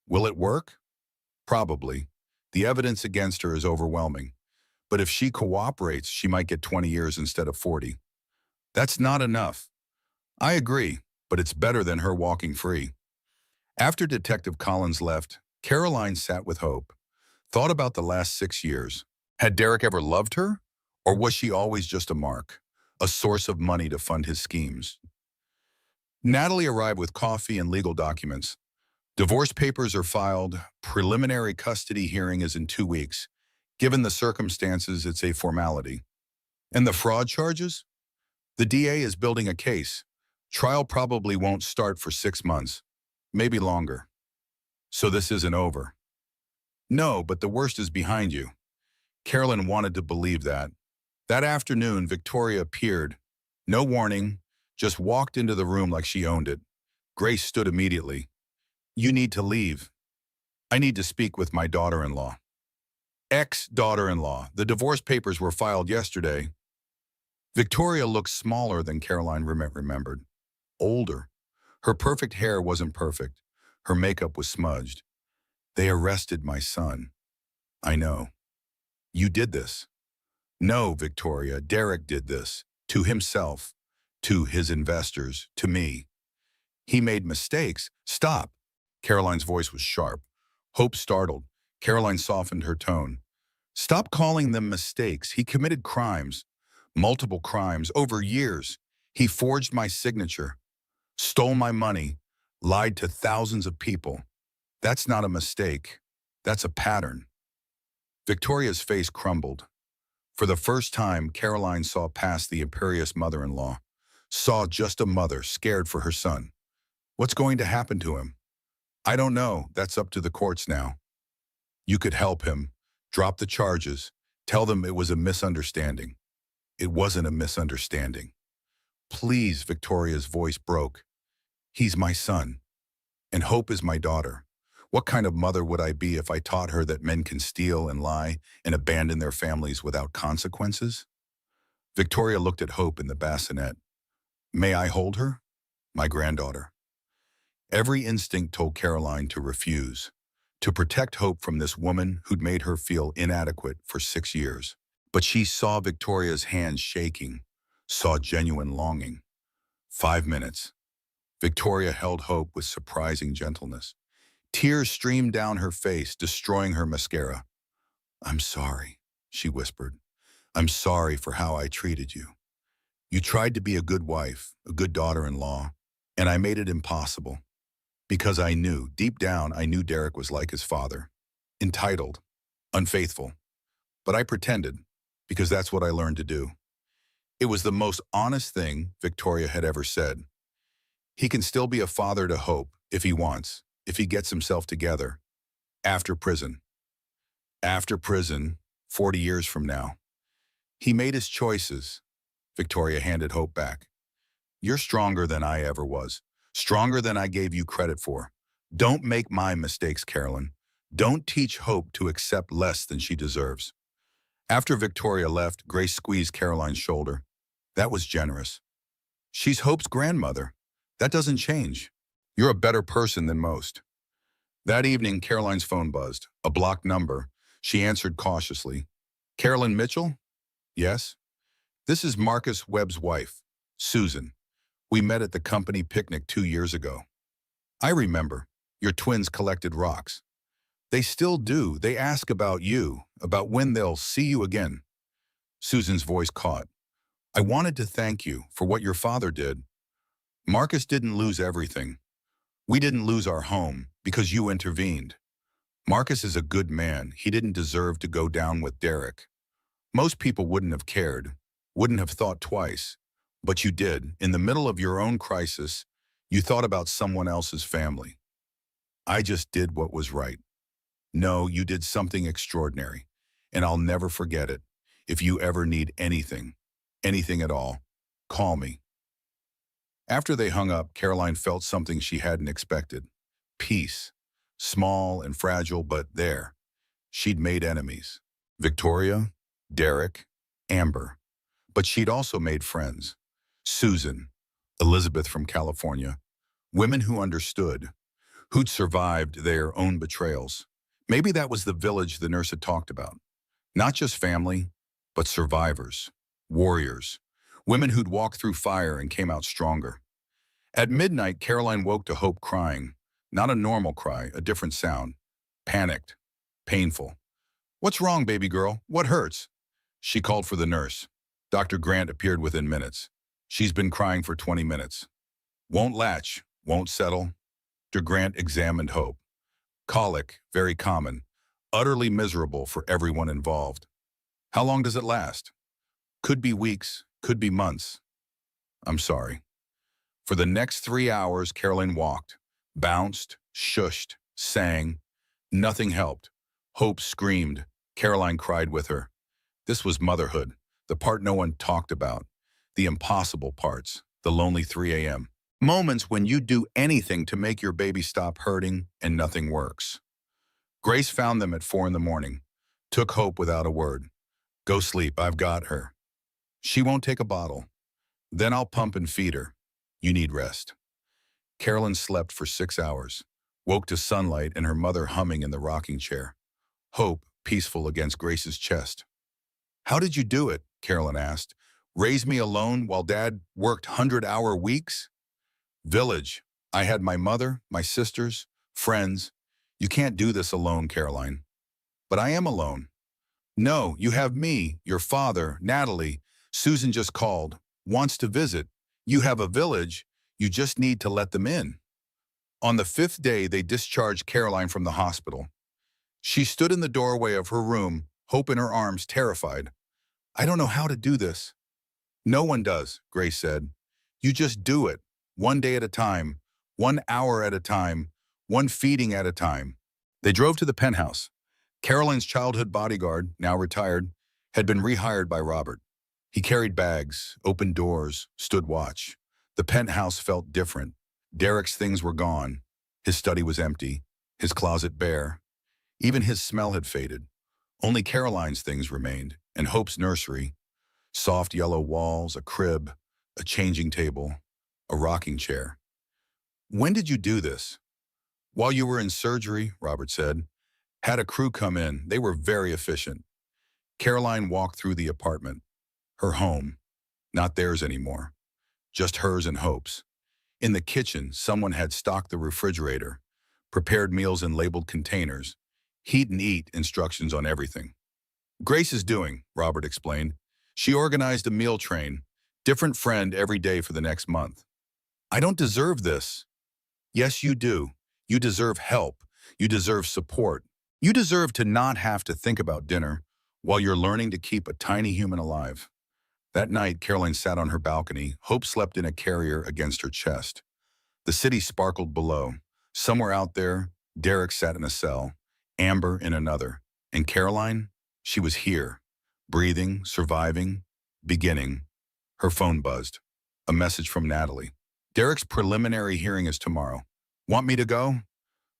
Will it work? Probably. The evidence against her is overwhelming. But if she cooperates, she might get 20 years instead of 40. That's not enough. I agree, but it's better than her walking free. After Detective Collins left, Caroline sat with hope, thought about the last 6 years. Had Derek ever loved her? Or was she always just a mark, a source of money to fund his schemes? Natalie arrived with coffee and legal documents. Divorce papers are filed. Preliminary custody hearing is in 2 weeks. Given the circumstances, it's a formality. And the fraud charges? The DA is building a case. Trial probably won't start for 6 months, maybe longer. So this isn't over. No, but the worst is behind you. Carolyn wanted to believe that. That afternoon, Victoria appeared. No warning, just walked into the room like she owned it. Grace stood immediately. You need to leave. I need to speak with my daughter-in-law. Ex-daughter-in-law. The divorce papers were filed yesterday. Victoria looked smaller than Caroline remembered. Older. Her perfect hair wasn't perfect. Her makeup was smudged. They arrested my son. I know. You did this. No, Victoria, Derek did this. To himself, to his investors, to me. He made mistakes. Stop. Caroline's voice was sharp. Hope startled. Caroline softened her tone. Stop calling them mistakes. He committed crimes. Multiple crimes over years. He forged my signature, stole my money, lied to thousands of people. That's not a mistake. That's a pattern. Victoria's face crumbled. For the first time, Caroline saw past the imperious mother-in-law, saw just a mother scared for her son. What's going to happen to him? I don't know. That's up to the courts now. You could help him. Drop the charges. Tell them it was a misunderstanding. It wasn't a misunderstanding. Please, Victoria's voice broke. He's my son, and Hope is my daughter. What kind of mother would I be if I taught her that men can steal and lie and abandon their families without consequences? Victoria looked at Hope in the bassinet. May I hold her? My granddaughter. Every instinct told Caroline to refuse, to protect Hope from this woman who'd made her feel inadequate for 6 years. But she saw Victoria's hands shaking, saw genuine longing. 5 minutes. Victoria held Hope with surprising gentleness. Tears streamed down her face, destroying her mascara. I'm sorry, she whispered. I'm sorry for how I treated you. You tried to be a good wife, a good daughter-in-law, and I made it impossible. Because I knew, deep down, I knew Derek was like his father. Entitled, unfaithful. But I pretended, because that's what I learned to do. It was the most honest thing Victoria had ever said. He can still be a father to Hope, if he wants, if he gets himself together. After prison. After prison, 40 years from now. He made his choices. Victoria handed Hope back. You're stronger than I ever was. Stronger than I gave you credit for. Don't make my mistakes, Carolyn. Don't teach Hope to accept less than she deserves. After Victoria left, Grace squeezed Caroline's shoulder. That was generous. She's Hope's grandmother. That doesn't change. You're a better person than most. That evening, Caroline's phone buzzed. A blocked number. She answered cautiously. Carolyn Mitchell? Yes. This is Marcus Webb's wife, Susan. We met at the company picnic 2 years ago. I remember. Your twins collected rocks. They still do. They ask about you, about when they'll see you again. Susan's voice caught. I wanted to thank you for what your father did. Marcus didn't lose everything. We didn't lose our home because you intervened. Marcus is a good man. He didn't deserve to go down with Derek. Most people wouldn't have cared, wouldn't have thought twice. But you did. In the middle of your own crisis, you thought about someone else's family. I just did what was right. No, you did something extraordinary, and I'll never forget it. If you ever need anything, anything at all, call me. After they hung up, Caroline felt something she hadn't expected. Peace. Small and fragile, but there. She'd made enemies. Victoria, Derek, Amber. But she'd also made friends. Susan, Elizabeth from California. Women who understood, who'd survived their own betrayals. Maybe that was the village the nurse had talked about. Not just family, but survivors, warriors, women who'd walked through fire and came out stronger. At midnight, Caroline woke to Hope crying. Not a normal cry, a different sound. Panicked, painful. "What's wrong, baby girl? What hurts?" She called for the nurse. Dr. Grant appeared within minutes. "She's been crying for 20 minutes. Won't latch, won't settle." Dr. Grant examined Hope. Colic, very common, utterly miserable for everyone involved. "How long does it last?" "Could be weeks, could be months." "I'm sorry." For the next 3 hours, Caroline walked, bounced, shushed, sang. Nothing helped. Hope screamed. Caroline cried with her. This was motherhood, the part no one talked about, the impossible parts, the lonely 3 a.m. Moments when you do anything to make your baby stop hurting and nothing works. Grace found them at 4 in the morning, took Hope without a word. "Go sleep, I've got her." "She won't take a bottle." "Then I'll pump and feed her. You need rest." Carolyn slept for 6 hours, woke to sunlight and her mother humming in the rocking chair. Hope, peaceful against Grace's chest. "How did you do it?" Carolyn asked. "Raise me alone while Dad worked 100-hour weeks?" "Village. I had my mother, my sisters, friends. You can't do this alone, Caroline." "But I am alone." "No, you have me, your father, Natalie. Susan just called, wants to visit. You have a village. You just need to let them in." On the 5th day, they discharged Caroline from the hospital. She stood in the doorway of her room, Hope in her arms, terrified. "I don't know how to do this." "No one does," Grace said. "You just do it, one day at a time, 1 hour at a time, one feeding at a time." They drove to the penthouse. Caroline's childhood bodyguard, now retired, had been rehired by Robert. He carried bags, opened doors, stood watch. The penthouse felt different. Derek's things were gone. His study was empty, his closet bare. Even his smell had faded. Only Caroline's things remained, and Hope's nursery. Soft yellow walls, a crib, a changing table, a rocking chair. "When did you do this?" "While you were in surgery," Robert said. "Had a crew come in. They were very efficient." Caroline walked through the apartment. Her home. Not theirs anymore. Just hers and Hope's. In the kitchen, someone had stocked the refrigerator, prepared meals in labeled containers, heat and eat instructions on everything. "Grace is doing," Robert explained. "She organized a meal train, different friend every day for the next month." "I don't deserve this." "Yes, you do. You deserve help. You deserve support. You deserve to not have to think about dinner while you're learning to keep a tiny human alive." That night, Caroline sat on her balcony. Hope slept in a carrier against her chest. The city sparkled below. Somewhere out there, Derek sat in a cell, Amber in another. And Caroline? She was here, breathing, surviving, beginning. Her phone buzzed. A message from Natalie. "Derek's preliminary hearing is tomorrow. Want me to go?"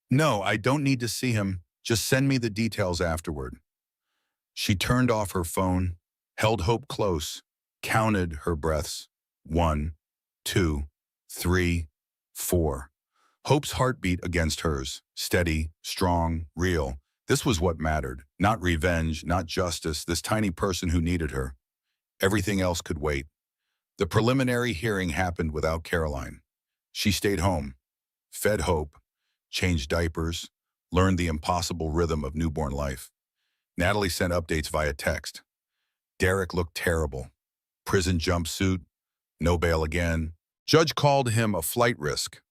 "No, I don't need to see him. Just send me the details afterward." She turned off her phone, held Hope close, counted her breaths. 1, 2, 3, 4. Hope's heartbeat against hers. Steady, strong, real. This was what mattered. Not revenge, not justice, this tiny person who needed her. Everything else could wait. The preliminary hearing happened without Caroline. She stayed home, fed Hope, changed diapers, learned the impossible rhythm of newborn life. Natalie sent updates via text. Derek looked terrible. Prison jumpsuit, no bail again. Judge called him a flight risk.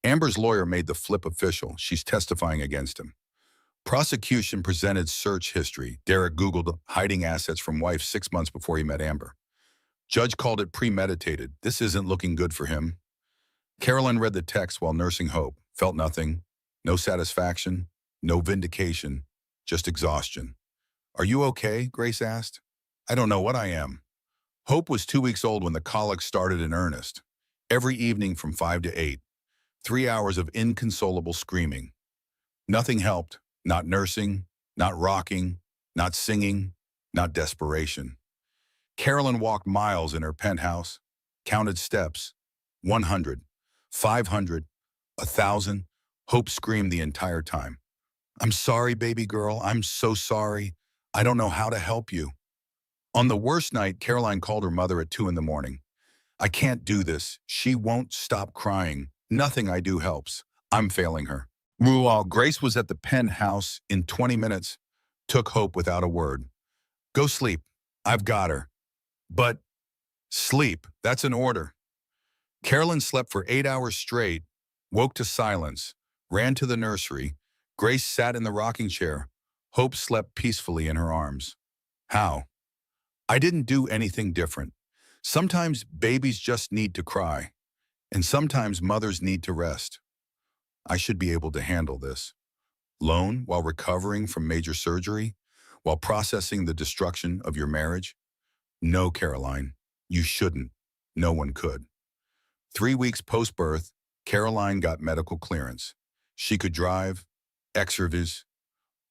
Amber's lawyer made the flip official. She's testifying against him. Prosecution presented search history. Derek Googled hiding assets from wife 6 months before he met Amber. Judge called it premeditated. This isn't looking good for him. Carolyn read the text while nursing Hope, felt nothing, no satisfaction, no vindication, just exhaustion. Are you okay? Grace asked. I don't know what I am. Hope was 2 weeks old when the colic started in earnest. Every evening from 5 to 8, 3 hours of inconsolable screaming. Nothing helped, not nursing, not rocking, not singing, not desperation. Carolyn walked miles in her penthouse, counted steps, 100, 500, 1,000. Hope screamed the entire time. I'm sorry, baby girl. I'm so sorry. I don't know how to help you. On the worst night, Caroline called her mother at 2 in the morning. I can't do this. She won't stop crying. Nothing I do helps. I'm failing her. Meanwhile, Grace was at the penthouse in 20 minutes, took Hope without a word. Go sleep. I've got her. But sleep, that's an order. Carolyn slept for 8 hours straight, woke to silence, ran to the nursery. Grace sat in the rocking chair. Hope slept peacefully in her arms. How? I didn't do anything different. Sometimes babies just need to cry, and sometimes mothers need to rest. I should be able to handle this. Alone while recovering from major surgery, while processing the destruction of your marriage? No, Caroline, you shouldn't. No one could. 3 weeks post-birth, Caroline got medical clearance. She could drive, exercise,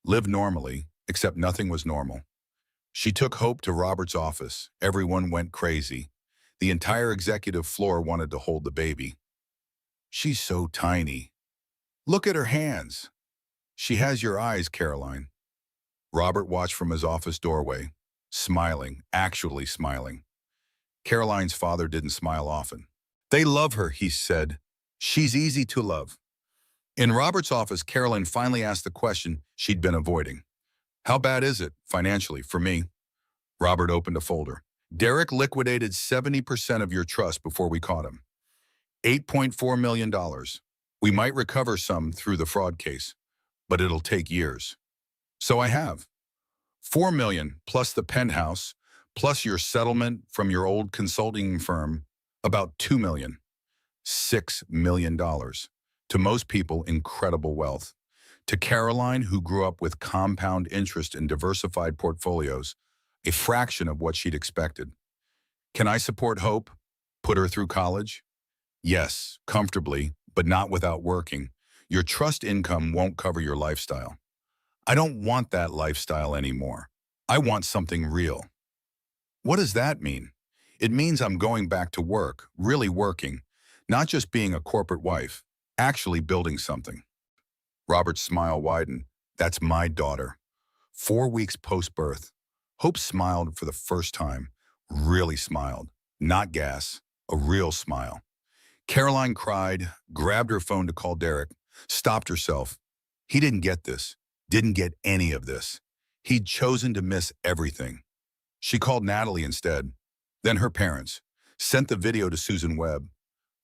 live normally, except nothing was normal. She took Hope to Robert's office. Everyone went crazy. The entire executive floor wanted to hold the baby. She's so tiny. Look at her hands. She has your eyes, Caroline. Robert watched from his office doorway, smiling, actually smiling. Caroline's father didn't smile often. They love her, he said. She's easy to love. In Robert's office, Caroline finally asked the question she'd been avoiding. How bad is it, financially, for me? Robert opened a folder. Derek liquidated 70% of your trust before we caught him. $8.4 million. We might recover some through the fraud case, but it'll take years. So I have. $4 million plus the penthouse, plus your settlement from your old consulting firm, about $2 million. $6 million. To most people, incredible wealth. To Caroline, who grew up with compound interest in diversified portfolios, a fraction of what she'd expected. Can I support Hope? Put her through college? Yes, comfortably, but not without working. Your trust income won't cover your lifestyle. I don't want that lifestyle anymore. I want something real. What does that mean? It means I'm going back to work, really working, not just being a corporate wife, actually building something. Robert's smile widened. That's my daughter. 4 weeks post-birth. Hope smiled for the first time. Really smiled. Not gas. A real smile. Caroline cried, grabbed her phone to call Derek, stopped herself. He didn't get this. Didn't get any of this. He'd chosen to miss everything. She called Natalie instead. Then her parents. Sent the video to Susan Webb.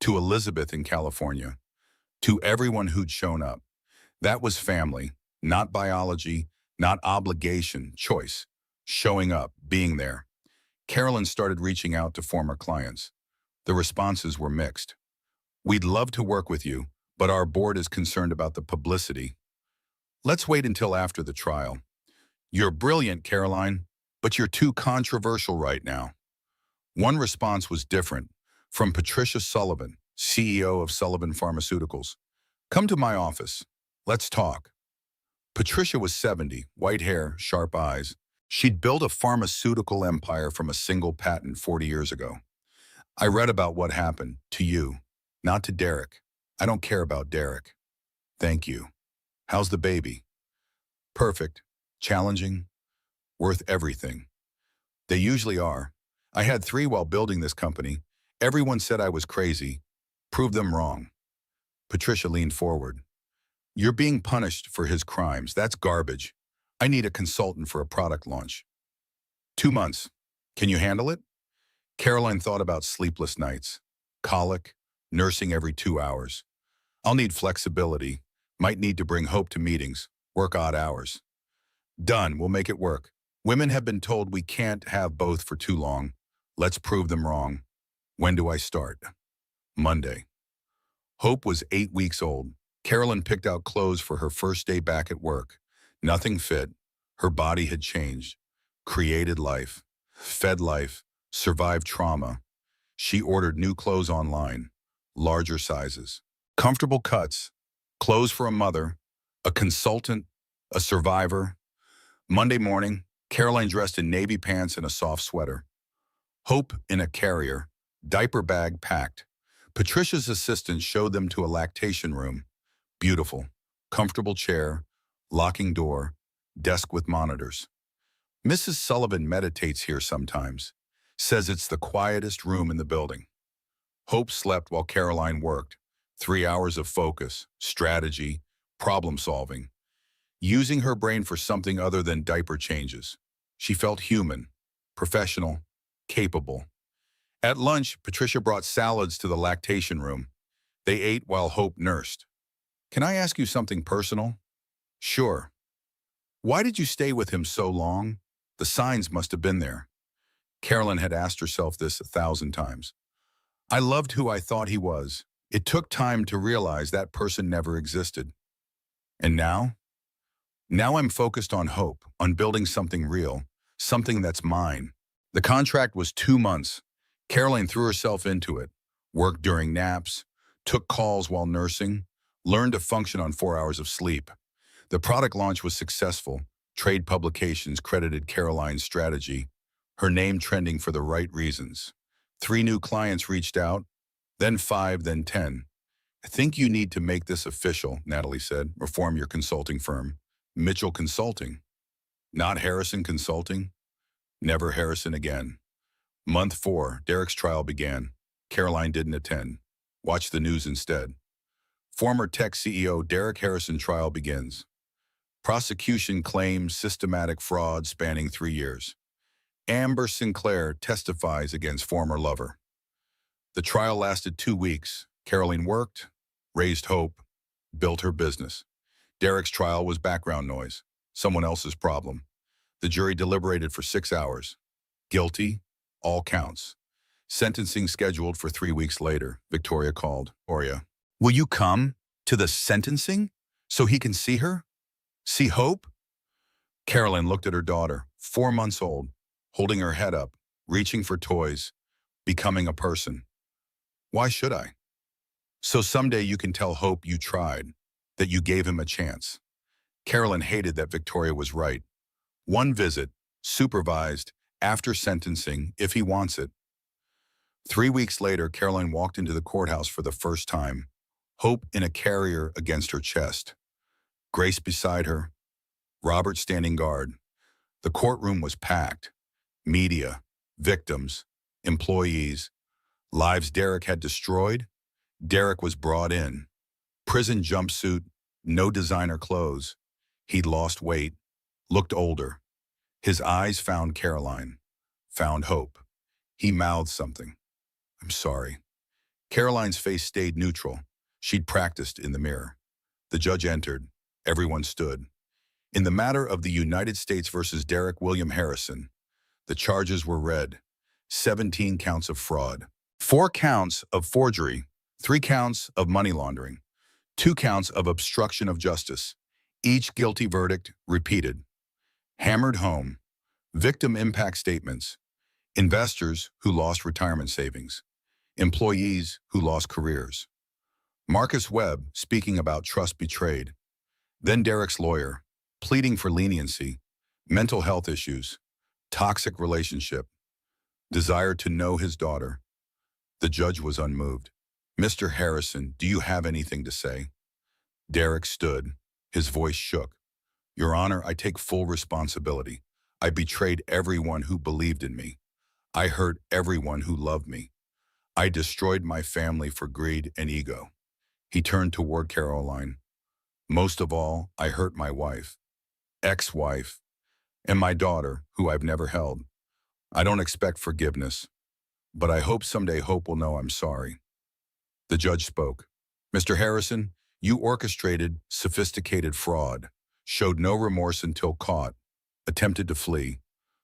To Elizabeth in California. To everyone who'd shown up. That was family, not biology, not obligation, choice. Showing up, being there. Carolyn started reaching out to former clients. The responses were mixed. We'd love to work with you, but our board is concerned about the publicity. Let's wait until after the trial. You're brilliant, Caroline, but you're too controversial right now. One response was different, from Patricia Sullivan, CEO of Sullivan Pharmaceuticals. Come to my office. Let's talk. Patricia was 70, white hair, sharp eyes. She'd built a pharmaceutical empire from a single patent 40 years ago. I read about what happened to you, not to Derek. I don't care about Derek. Thank you. How's the baby? Perfect. Challenging. Worth everything. They usually are. I had 3 while building this company. Everyone said I was crazy. Prove them wrong. Patricia leaned forward. You're being punished for his crimes. That's garbage. I need a consultant for a product launch. 2 months. Can you handle it? Caroline thought about sleepless nights, colic, nursing every 2 hours. I'll need flexibility. Might need to bring Hope to meetings, work odd hours. Done. We'll make it work. Women have been told we can't have both for too long. Let's prove them wrong. When do I start? Monday. Hope was 8 weeks old. Carolyn picked out clothes for her first day back at work. Nothing fit. Her body had changed. Created life. Fed life. Survived trauma. She ordered new clothes online. Larger sizes. Comfortable cuts. Clothes for a mother. A consultant. A survivor. Monday morning, Caroline dressed in navy pants and a soft sweater. Hope in a carrier. Diaper bag packed. Patricia's assistant showed them to a lactation room. Beautiful. Comfortable chair. Locking door. Desk with monitors. Mrs. Sullivan meditates here sometimes. Says it's the quietest room in the building. Hope slept while Caroline worked. 3 hours of focus, strategy, problem solving. Using her brain for something other than diaper changes. She felt human, professional, capable. At lunch, Patricia brought salads to the lactation room. They ate while Hope nursed. Can I ask you something personal? Sure. Why did you stay with him so long? The signs must have been there. Carolyn had asked herself this 1,000 times. I loved who I thought he was. It took time to realize that person never existed. And now? Now I'm focused on hope, on building something real, something that's mine. The contract was 2 months. Caroline threw herself into it, worked during naps, took calls while nursing, learned to function on 4 hours of sleep. The product launch was successful. Trade publications credited Caroline's strategy, her name trending for the right reasons. 3 new clients reached out, then 5, then 10. I think you need to make this official, Natalie said. Reform your consulting firm. Mitchell Consulting. Not Harrison Consulting. Never Harrison again. Month 4, Derek's trial began. Caroline didn't attend. Watch the news instead. Former tech CEO Derek Harrison trial begins. Prosecution claims systematic fraud spanning 3 years. Amber Sinclair testifies against former lover. The trial lasted 2 weeks. Caroline worked, raised hope, built her business. Derek's trial was background noise, someone else's problem. The jury deliberated for 6 hours. Guilty, all counts. Sentencing scheduled for 3 weeks later. Victoria called. Victoria, will you come to the sentencing so he can see her? See Hope? Carolyn looked at her daughter, 4 months old, holding her head up, reaching for toys, becoming a person. Why should I? So someday you can tell Hope you tried, that you gave him a chance. Carolyn hated that Victoria was right. 1 visit, supervised, after sentencing, if he wants it. 3 weeks later, Caroline walked into the courthouse for the first time, Hope in a carrier against her chest. Grace beside her, Robert standing guard. The courtroom was packed. Media, victims, employees, lives Derek had destroyed. Derek was brought in. Prison jumpsuit, no designer clothes. He'd lost weight, looked older. His eyes found Caroline, found Hope. He mouthed something. I'm sorry. Caroline's face stayed neutral. She'd practiced in the mirror. The judge entered. Everyone stood. In the matter of the United States versus Derek William Harrison, the charges were read. 17 counts of fraud, 4 counts of forgery, 3 counts of money laundering, 2 counts of obstruction of justice. Each guilty verdict repeated. Hammered home. Victim impact statements. Investors who lost retirement savings. Employees who lost careers. Marcus Webb speaking about trust betrayed. Then Derek's lawyer, pleading for leniency, mental health issues, toxic relationship, desire to know his daughter. The judge was unmoved. Mr. Harrison, do you have anything to say? Derek stood. His voice shook. Your Honor, I take full responsibility. I betrayed everyone who believed in me. I hurt everyone who loved me. I destroyed my family for greed and ego. He turned toward Caroline. Most of all, I hurt my wife, ex-wife, and my daughter, who I've never held. I don't expect forgiveness, but I hope someday Hope will know I'm sorry. The judge spoke. Mr. Harrison, you orchestrated sophisticated fraud, showed no remorse until caught, attempted to flee,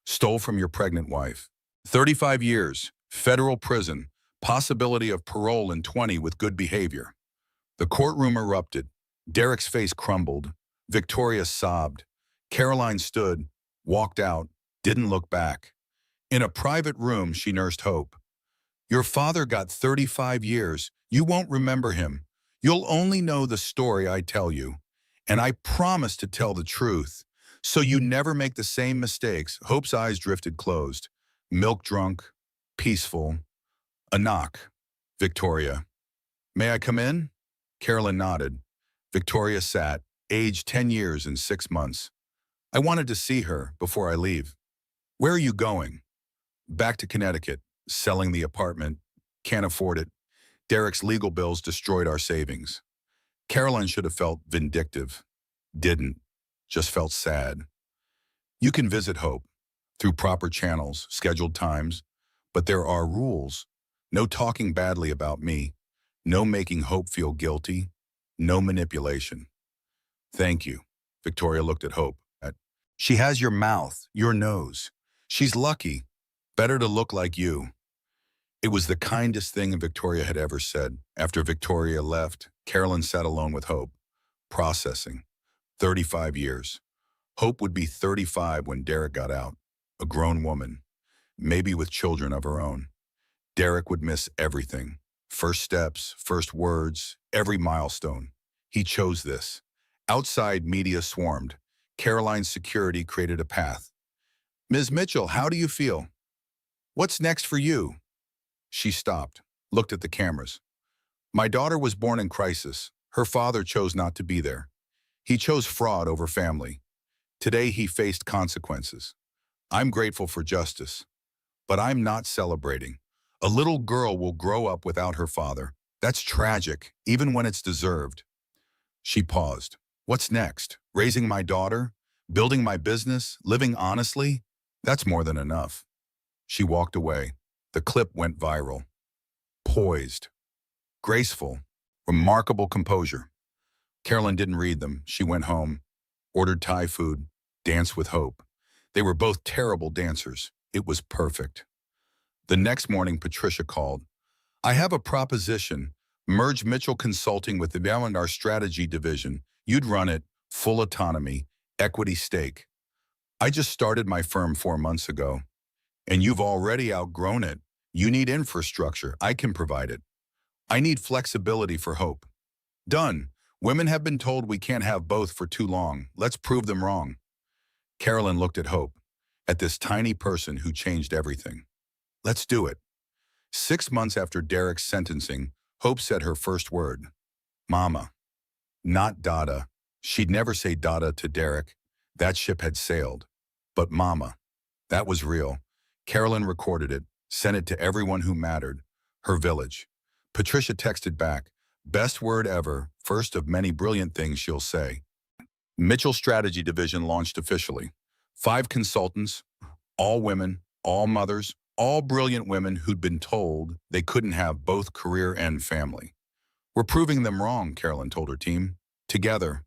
stole from your pregnant wife, 35 years, federal prison, possibility of parole in 20 with good behavior. The courtroom erupted. Derek's face crumbled. Victoria sobbed. Caroline stood, walked out, didn't look back. In a private room, she nursed hope. Your father got 35 years. You won't remember him. You'll only know the story I tell you. And I promise to tell the truth. So you never make the same mistakes. Hope's eyes drifted closed. Milk drunk, peaceful. A knock. Victoria. May I come in? Carolyn nodded. Victoria sat, aged 10 years and 6 months. I wanted to see her before I leave. Where are you going? Back to Connecticut, selling the apartment. Can't afford it. Derek's legal bills destroyed our savings. Caroline should have felt vindictive. Didn't. Just felt sad. You can visit Hope through proper channels, scheduled times, but there are rules. No talking badly about me. No making Hope feel guilty. No manipulation. Thank you. Victoria looked at Hope. She has your mouth, your nose. She's lucky. Better to look like you. It was the kindest thing Victoria had ever said. After Victoria left, Carolyn sat alone with Hope, processing. 35 years. Hope would be 35 when Derek got out. A grown woman, maybe with children of her own. Derek would miss everything. First steps, first words, every milestone. He chose this. Outside, media swarmed. Caroline's security created a path. Ms. Mitchell, how do you feel? What's next for you? She stopped, looked at the cameras. My daughter was born in crisis. Her father chose not to be there. He chose fraud over family. Today he faced consequences. I'm grateful for justice, but I'm not celebrating. A little girl will grow up without her father. That's tragic, even when it's deserved. She paused. What's next? Raising my daughter? Building my business? Living honestly? That's more than enough. She walked away. The clip went viral. Poised. Graceful. Remarkable composure. Carolyn didn't read them. She went home, ordered Thai food, danced with Hope. They were both terrible dancers. It was perfect. The next morning, Patricia called. I have a proposition. Merge Mitchell Consulting with the Billionaire Strategy Division. You'd run it, full autonomy, equity stake. I just started my firm 4 months ago, and you've already outgrown it. You need infrastructure. I can provide it. I need flexibility for Hope. Done. Women have been told we can't have both for too long. Let's prove them wrong. Carolyn looked at Hope, at this tiny person who changed everything. Let's do it. 6 months after Derek's sentencing, Hope said her first word. Mama. Not Dada. She'd never say Dada to Derek. That ship had sailed. But Mama. That was real. Carolyn recorded it, sent it to everyone who mattered. Her village. Patricia texted back. Best word ever, first of many brilliant things she'll say. Mitchell Strategy Division launched officially. 5 consultants, all women, all mothers, all brilliant women who'd been told they couldn't have both career and family. We're proving them wrong, Carolyn told her team. Together,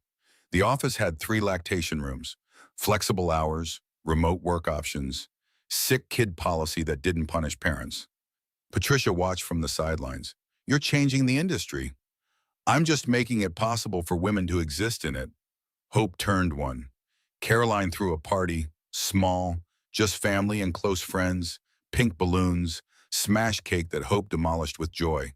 the office had 3 lactation rooms, flexible hours, remote work options, sick kid policy that didn't punish parents. Patricia watched from the sidelines. You're changing the industry. I'm just making it possible for women to exist in it. Hope turned one. Caroline threw a party, small, just family and close friends, pink balloons, smash cake that Hope demolished with joy.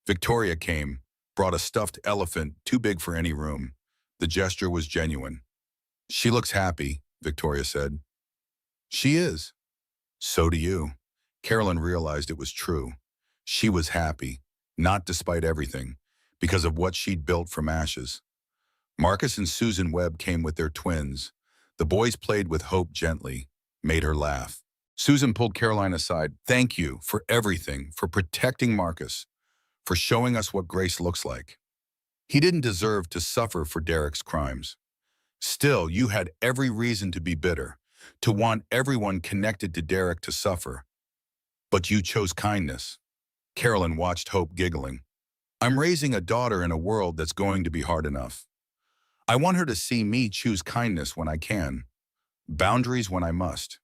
Victoria came, brought a stuffed elephant too big for any room. The gesture was genuine. She looks happy, Victoria said. She is. So do you. Carolyn realized it was true. She was happy, not despite everything, because of what she'd built from ashes. Marcus and Susan Webb came with their twins. The boys played with Hope gently, made her laugh. Susan pulled Caroline aside. Thank you for everything, for protecting Marcus, for showing us what grace looks like. He didn't deserve to suffer for Derek's crimes. Still, you had every reason to be bitter, to want everyone connected to Derek to suffer. But you chose kindness. Carolyn watched Hope giggling. I'm raising a daughter in a world that's going to be hard enough. I want her to see me choose kindness when I can, boundaries when I must,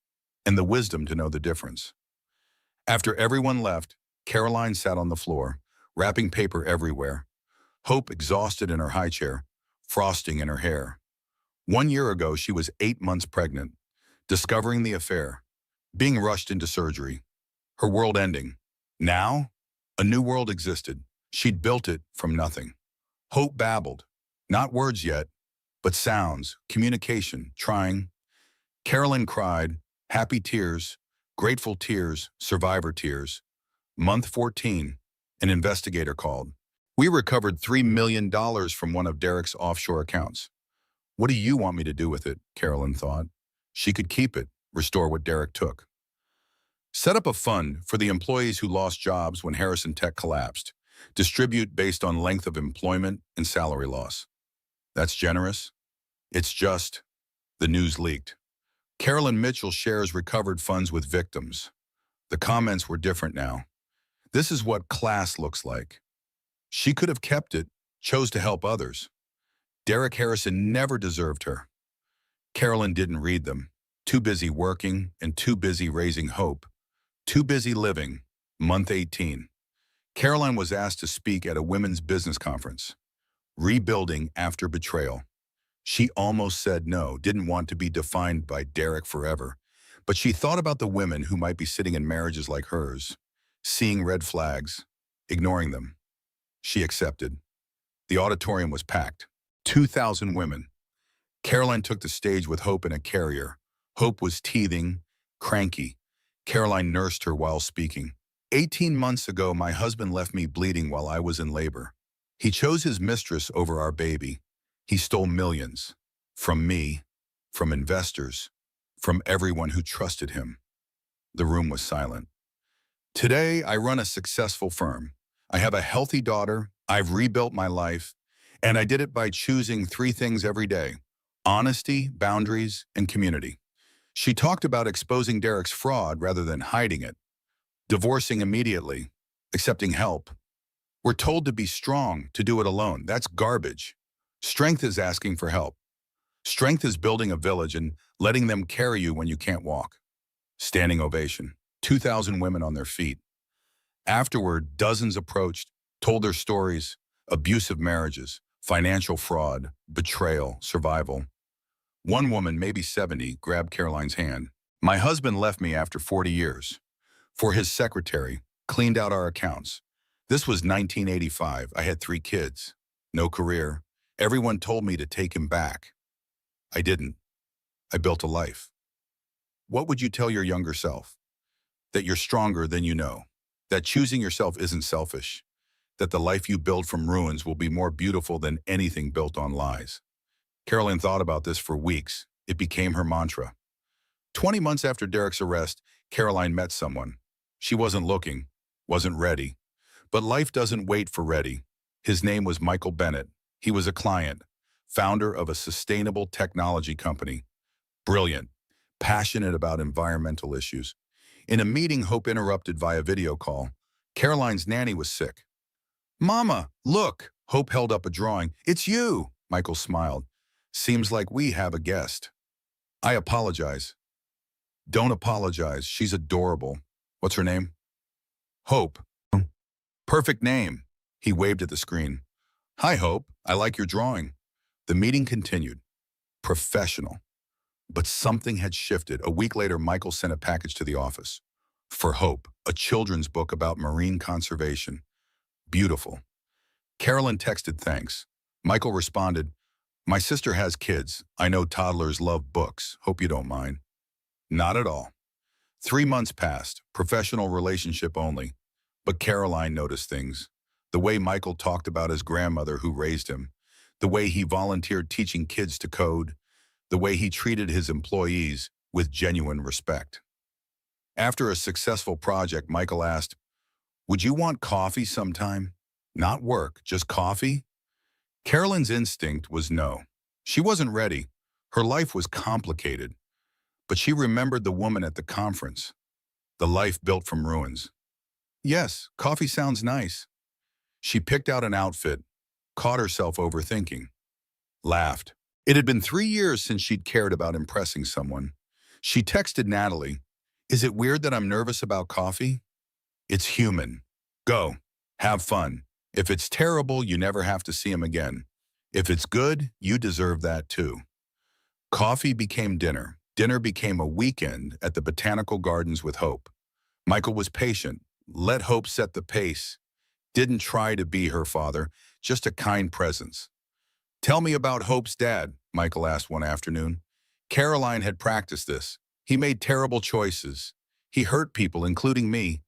and the wisdom to know the difference. After everyone left, Caroline sat on the floor, wrapping paper everywhere. Hope exhausted in her high chair, frosting in her hair. 1 year ago, she was 8 months pregnant, discovering the affair, being rushed into surgery, her world ending. Now, a new world existed. She'd built it from nothing. Hope babbled. Not words yet, but sounds, communication, trying. Carolyn cried, happy tears, grateful tears, survivor tears. Month 14, an investigator called. We recovered $3 million from one of Derek's offshore accounts. What do you want me to do with it? Carolyn thought. She could keep it, restore what Derek took. Set up a fund for the employees who lost jobs when Harrison Tech collapsed. Distribute based on length of employment and salary loss. That's generous. It's just. The news leaked. Carolyn Mitchell shares recovered funds with victims. The comments were different now. This is what class looks like. She could have kept it, chose to help others. Derek Harrison never deserved her. Carolyn didn't read them. Too busy working and too busy raising hope. Too busy living. Month 18. Caroline was asked to speak at a women's business conference. Rebuilding after betrayal. She almost said no, didn't want to be defined by Derek forever. But she thought about the women who might be sitting in marriages like hers, seeing red flags, ignoring them. She accepted. The auditorium was packed. 2,000 women. Caroline took the stage with Hope in a carrier. Hope was teething, cranky. Caroline nursed her while speaking. 18 months ago, my husband left me bleeding while I was in labor. He chose his mistress over our baby. He stole millions. From me, from investors, from everyone who trusted him. The room was silent. Today, I run a successful firm. I have a healthy daughter. I've rebuilt my life. And I did it by choosing 3 things every day: honesty, boundaries, and community. She talked about exposing Derek's fraud rather than hiding it, divorcing immediately, accepting help. We're told to be strong, to do it alone. That's garbage. Strength is asking for help. Strength is building a village and letting them carry you when you can't walk. Standing ovation. 2,000 women on their feet. Afterward, dozens approached, told their stories: abusive marriages, financial fraud, betrayal, survival. One woman, maybe 70, grabbed Caroline's hand. My husband left me after 40 years. For his secretary, cleaned out our accounts. This was 1985. I had 3 kids. No career. Everyone told me to take him back. I didn't. I built a life. What would you tell your younger self? That you're stronger than you know. That choosing yourself isn't selfish. That the life you build from ruins will be more beautiful than anything built on lies. Caroline thought about this for weeks. It became her mantra. 20 months after Derek's arrest, Caroline met someone. She wasn't looking, wasn't ready. But life doesn't wait for ready. His name was Michael Bennett. He was a client, founder of a sustainable technology company. Brilliant, passionate about environmental issues. In a meeting Hope interrupted via video call, Caroline's nanny was sick. "Mama, look!" Hope held up a drawing. "It's you!" Michael smiled. "Seems like we have a guest." "I apologize." "Don't apologize. She's adorable." "What's her name?" "Hope." "Perfect name." He waved at the screen. "Hi, Hope. I like your drawing." The meeting continued. Professional. But something had shifted. A week later, Michael sent a package to the office. For Hope, a children's book about marine conservation. Beautiful. Carolyn texted thanks. Michael responded, "My sister has kids. I know toddlers love books. Hope you don't mind." Not at all. 3 months passed, professional relationship only. But Caroline noticed things. The way Michael talked about his grandmother who raised him. The way he volunteered teaching kids to code. The way he treated his employees with genuine respect. After a successful project, Michael asked, "Would you want coffee sometime? Not work, just coffee?" Carolyn's instinct was no. She wasn't ready. Her life was complicated. But she remembered the woman at the conference. The life built from ruins. Yes, coffee sounds nice. She picked out an outfit, caught herself overthinking, laughed. It had been 3 years since she'd cared about impressing someone. She texted Natalie, "Is it weird that I'm nervous about coffee?" It's human. Go. Have fun. If it's terrible, you never have to see him again. If it's good, you deserve that too. Coffee became dinner. Dinner became a weekend at the Botanical Gardens with Hope. Michael was patient, let Hope set the pace, didn't try to be her father, just a kind presence. Tell me about Hope's dad, Michael asked one afternoon. Caroline had practiced this. He made terrible choices. He hurt people, including me.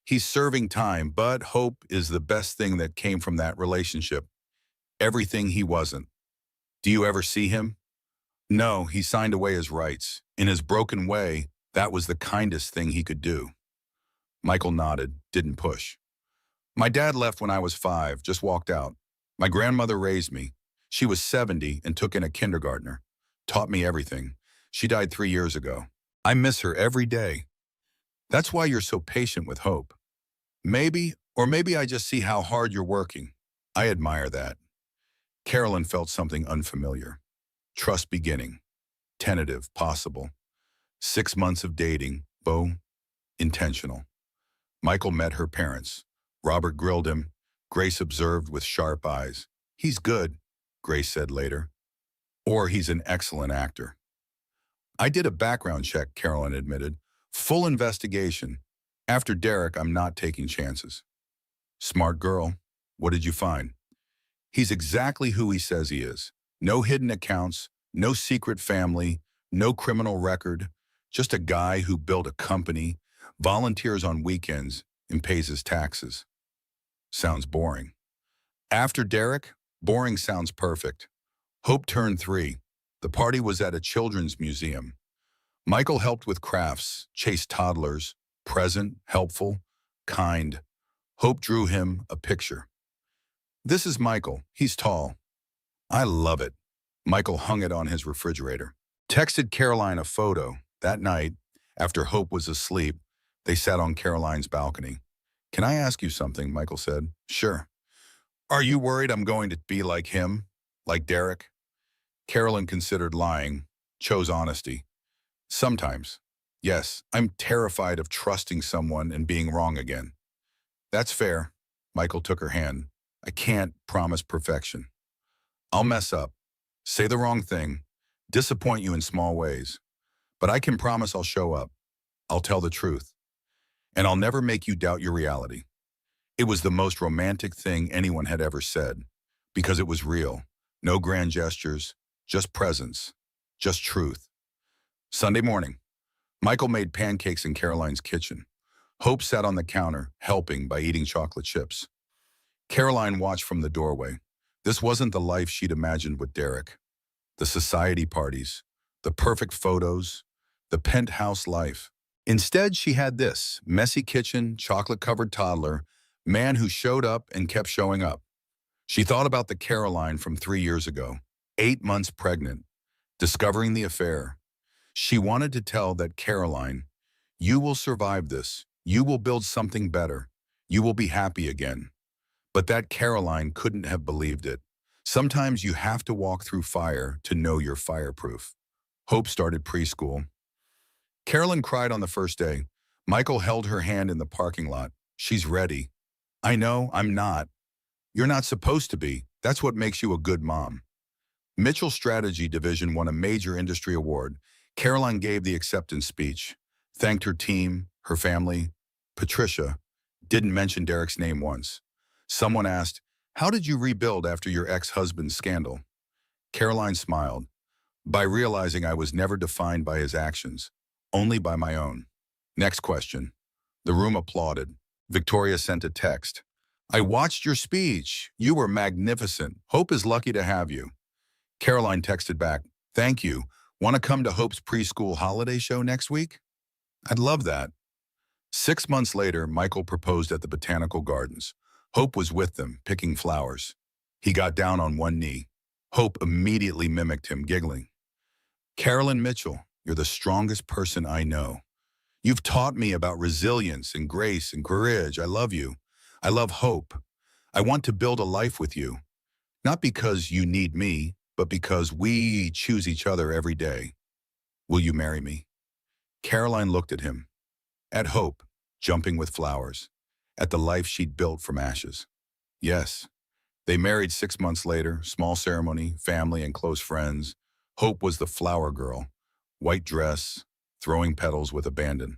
He's serving time, but Hope is the best thing that came from that relationship. Everything he wasn't. Do you ever see him? No, he signed away his rights. In his broken way, that was the kindest thing he could do. Michael nodded, didn't push. My dad left when I was 5, just walked out. My grandmother raised me. She was 70 and took in a kindergartner. Taught me everything. She died 3 years ago. I miss her every day. That's why you're so patient with Hope. Maybe I just see how hard you're working. I admire that. Carolyn felt something unfamiliar. Trust beginning. Tentative, possible. 6 months of dating, intentional. Michael met her parents. Robert grilled him. Grace observed with sharp eyes. He's good, Grace said later. Or he's an excellent actor. I did a background check, Carolyn admitted. Full investigation. After Derek, I'm not taking chances. Smart girl. What did you find? He's exactly who he says he is. No hidden accounts, no secret family, no criminal record. Just a guy who built a company, volunteers on weekends, and pays his taxes. Sounds boring. After Derek, boring sounds perfect. Hope turned 3. The party was at a children's museum. Michael helped with crafts, chased toddlers, present, helpful, kind. Hope drew him a picture. This is Michael. He's tall. I love it. Michael hung it on his refrigerator. Texted Caroline a photo. That night, after Hope was asleep, they sat on Caroline's balcony. Can I ask you something? Michael said. Sure. Are you worried I'm going to be like him? Like Derek? Carolyn considered lying, chose honesty. Sometimes. Yes, I'm terrified of trusting someone and being wrong again. That's fair. Michael took her hand. I can't promise perfection. I'll mess up, say the wrong thing, disappoint you in small ways. But I can promise I'll show up. I'll tell the truth. And I'll never make you doubt your reality. It was the most romantic thing anyone had ever said, because it was real. No grand gestures, just presence, just truth. Sunday morning, Michael made pancakes in Caroline's kitchen. Hope sat on the counter, helping by eating chocolate chips. Caroline watched from the doorway. This wasn't the life she'd imagined with Derek. The society parties, the perfect photos, the penthouse life. Instead, she had this: messy kitchen, chocolate-covered toddler, man who showed up and kept showing up. She thought about the Caroline from 3 years ago, 8 months pregnant, discovering the affair. She wanted to tell that Caroline, you will survive this. You will build something better. You will be happy again. But that Caroline couldn't have believed it. Sometimes you have to walk through fire to know you're fireproof. Hope started preschool. Carolyn cried on the first day. Michael held her hand in the parking lot. She's ready. I know, I'm not. You're not supposed to be. That's what makes you a good mom. Mitchell Strategy Division won a major industry award. Caroline gave the acceptance speech, thanked her team, her family. Patricia didn't mention Derek's name once. Someone asked, how did you rebuild after your ex-husband's scandal? Caroline smiled. By realizing I was never defined by his actions, only by my own. Next question. The room applauded. Victoria sent a text. I watched your speech. You were magnificent. Hope is lucky to have you. Caroline texted back, thank you. Want to come to Hope's preschool holiday show next week? I'd love that. 6 months later, Michael proposed at the Botanical Gardens. Hope was with them, picking flowers. He got down on one knee. Hope immediately mimicked him, giggling. Carolyn Mitchell, you're the strongest person I know. You've taught me about resilience and grace and courage. I love you. I love Hope. I want to build a life with you. Not because you need me, but because we choose each other every day. Will you marry me? Caroline looked at him. At Hope, jumping with flowers. at the life she'd built from ashes. Yes, they married 6 months later, small ceremony, family and close friends. Hope was the flower girl, white dress, throwing petals with abandon.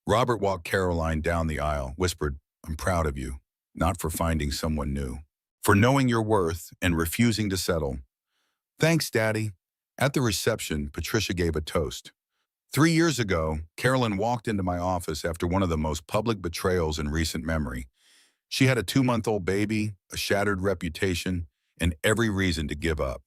Robert walked Caroline down the aisle, whispered, "I'm proud of you, not for finding someone new, for knowing your worth and refusing to settle." "Thanks, Daddy." At the reception, Patricia gave a toast. 3 years ago, Carolyn walked into my office after one of the most public betrayals in recent memory. She had a 2-month-old baby, a shattered reputation, and every reason to give up.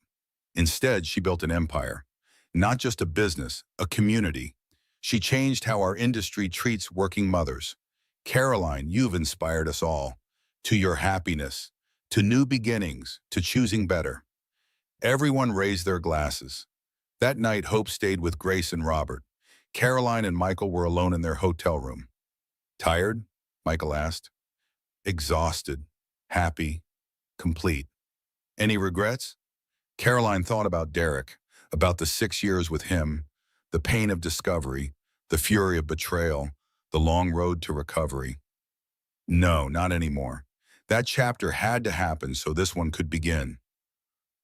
Instead, she built an empire. Not just a business, a community. She changed how our industry treats working mothers. Caroline, you've inspired us all. To your happiness, to new beginnings, to choosing better. Everyone raised their glasses. That night, Hope stayed with Grace and Robert. Caroline and Michael were alone in their hotel room. "Tired?" Michael asked. "Exhausted, happy, complete." "Any regrets?" Caroline thought about Derek, about the 6 years with him, the pain of discovery, the fury of betrayal, the long road to recovery. "No, not anymore. That chapter had to happen so this one could begin."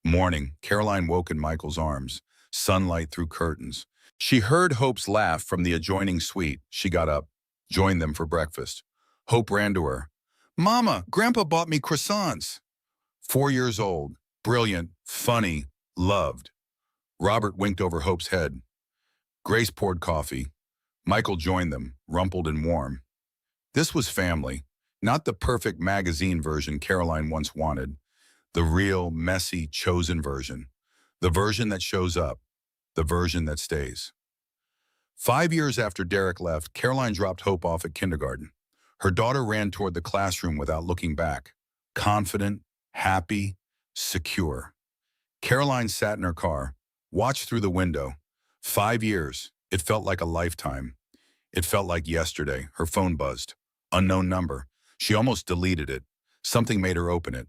Morning, Caroline woke in Michael's arms, sunlight through curtains. She heard Hope's laugh from the adjoining suite. She got up, joined them for breakfast. Hope ran to her. "Mama, Grandpa bought me croissants." 4 years old, brilliant, funny, loved. Robert winked over Hope's head. Grace poured coffee. Michael joined them, rumpled and warm. This was family, not the perfect magazine version Caroline once wanted. The real, messy, chosen version. The version that shows up. The version that stays. 5 years after Derek left, Caroline dropped Hope off at kindergarten. Her daughter ran toward the classroom without looking back. Confident, happy, secure. Caroline sat in her car, watched through the window. 5 years. It felt like a lifetime. It felt like yesterday. Her phone buzzed. Unknown number. She almost deleted it. Something made her open it.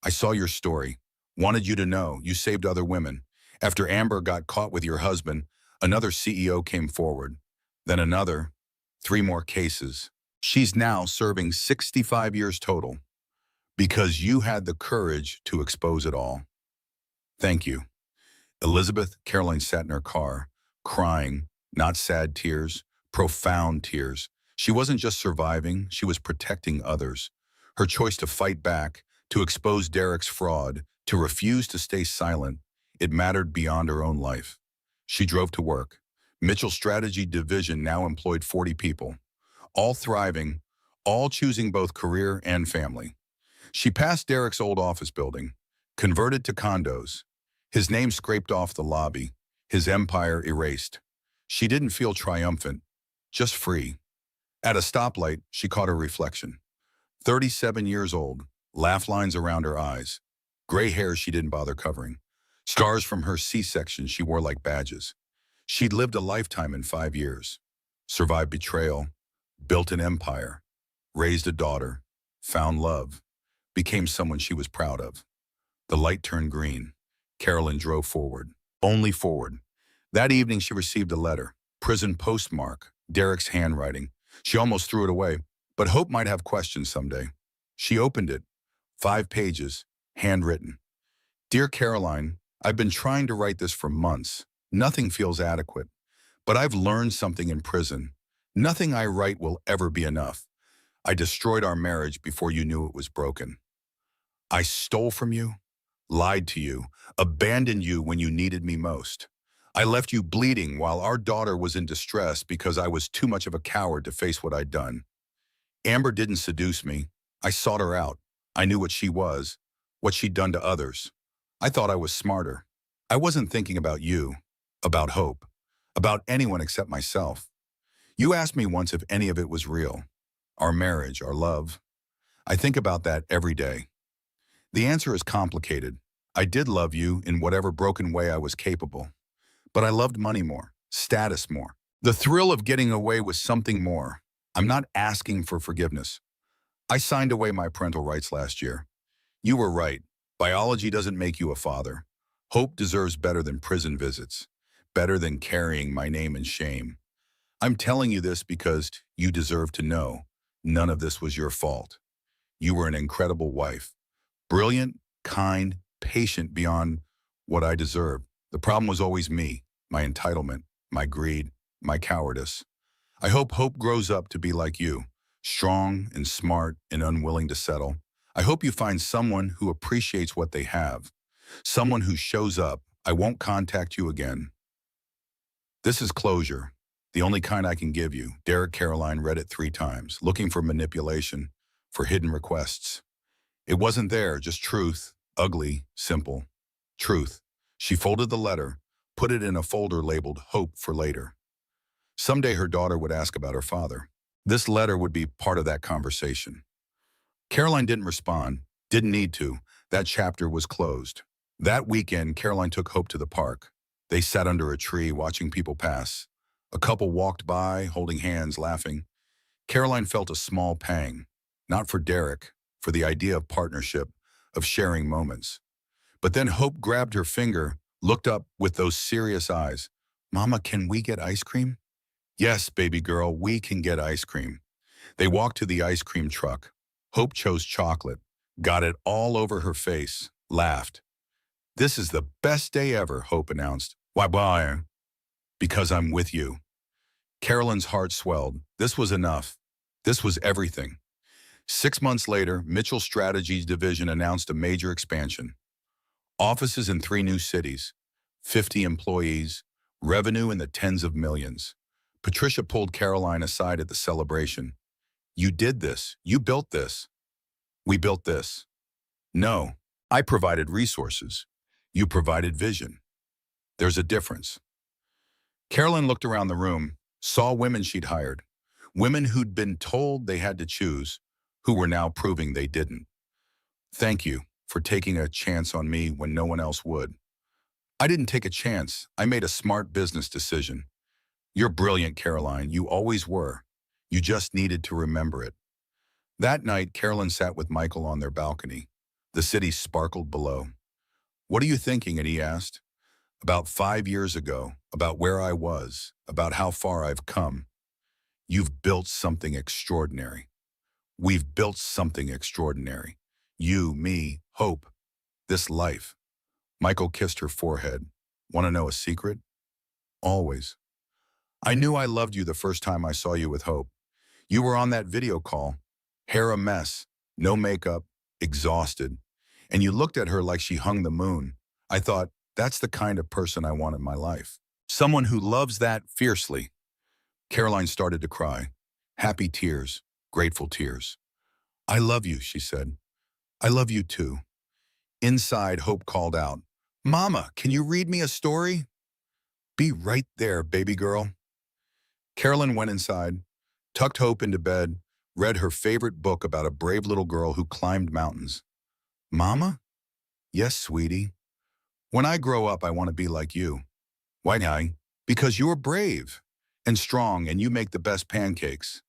"I saw your story. Wanted you to know. You saved other women. After Amber got caught with your husband, another CEO came forward. Then another. 3 more cases. She's now serving 65 years total. Because you had the courage to expose it all. Thank you." Elizabeth, Caroline sat in her car, crying, not sad tears, profound tears. She wasn't just surviving, she was protecting others. Her choice to fight back, to expose Derek's fraud, to refuse to stay silent, it mattered beyond her own life. She drove to work. Mitchell's strategy division now employed 40 people, all thriving, all choosing both career and family. She passed Derek's old office building, converted to condos. His name scraped off the lobby, his empire erased. She didn't feel triumphant, just free. At a stoplight, she caught her reflection. 37 years old, laugh lines around her eyes, gray hair she didn't bother covering, scars from her C-section she wore like badges. She'd lived a lifetime in 5 years, survived betrayal, built an empire, raised a daughter, found love, became someone she was proud of. The light turned green. Carolyn drove forward, only forward. That evening she received a letter, prison postmark, Derek's handwriting. She almost threw it away, but Hope might have questions someday. She opened it, 5 pages, handwritten. "Dear Caroline, I've been trying to write this for months. Nothing feels adequate. But I've learned something in prison. Nothing I write will ever be enough. I destroyed our marriage before you knew it was broken. I stole from you, lied to you, abandoned you when you needed me most. I left you bleeding while our daughter was in distress because I was too much of a coward to face what I'd done. Amber didn't seduce me. I sought her out. I knew what she was, what she'd done to others. I thought I was smarter. I wasn't thinking about you, about Hope, about anyone except myself. You asked me once if any of it was real. Our marriage, our love. I think about that every day. The answer is complicated. I did love you in whatever broken way I was capable. But I loved money more, status more. The thrill of getting away with something more. I'm not asking for forgiveness. I signed away my parental rights last year. You were right. Biology doesn't make you a father. Hope deserves better than prison visits, better than carrying my name in shame. I'm telling you this because you deserve to know. None of this was your fault. You were an incredible wife. Brilliant, kind, patient beyond what I deserved. The problem was always me, my entitlement, my greed, my cowardice. I hope Hope grows up to be like you, strong and smart and unwilling to settle. I hope you find someone who appreciates what they have, someone who shows up. I won't contact you again. This is closure, the only kind I can give you. Derek Caroline read it 3 times, looking for manipulation, for hidden requests. It wasn't there, just truth, ugly, simple. Truth. She folded the letter, put it in a folder labeled Hope for later. Someday her daughter would ask about her father. This letter would be part of that conversation. Caroline didn't respond, didn't need to. That chapter was closed. That weekend, Caroline took Hope to the park. They sat under a tree watching people pass. A couple walked by, holding hands, laughing. Caroline felt a small pang, not for Derek, for the idea of partnership, of sharing moments. But then Hope grabbed her finger, looked up with those serious eyes. "Mama, can we get ice cream?" "Yes, baby girl, we can get ice cream." They walked to the ice cream truck. Hope chose chocolate, got it all over her face, laughed. "This is the best day ever," Hope announced. Why? "Because I'm with you." Carolyn's heart swelled. This was enough. This was everything. 6 months later, Mitchell Strategies Division announced a major expansion. Offices in 3 new cities, 50 employees, revenue in the tens of millions. Patricia pulled Caroline aside at the celebration. "You did this. You built this." "We built this." "No, I provided resources. You provided vision. There's a difference." Carolyn looked around the room, saw women she'd hired, women who'd been told they had to choose, who were now proving they didn't. "Thank you for taking a chance on me when no one else would." "I didn't take a chance. I made a smart business decision." "You're brilliant, Caroline. You always were. You just needed to remember it." That night, Carolyn sat with Michael on their balcony. The city sparkled below. "What are you thinking?" And he asked. "About 5 years ago, about where I was, about how far I've come. You've built something extraordinary. We've built something extraordinary. You, me, Hope, this life." Michael kissed her forehead. "Want to know a secret?" "Always. I knew I loved you the first time I saw you with Hope. You were on that video call, hair a mess, no makeup, exhausted, and you looked at her like she hung the moon. I thought, that's the kind of person I want in my life. Someone who loves that fiercely." Caroline started to cry. Happy tears, grateful tears. "I love you," she said. "I love you too." Inside, Hope called out, "Mama, can you read me a story?" "Be right there, baby girl." Carolyn went inside, tucked Hope into bed, read her favorite book about a brave little girl who climbed mountains. "Mama?" "Yes, sweetie. When I grow up, I want to be like you." "Why not?" "Because you're brave and strong and you make the best pancakes."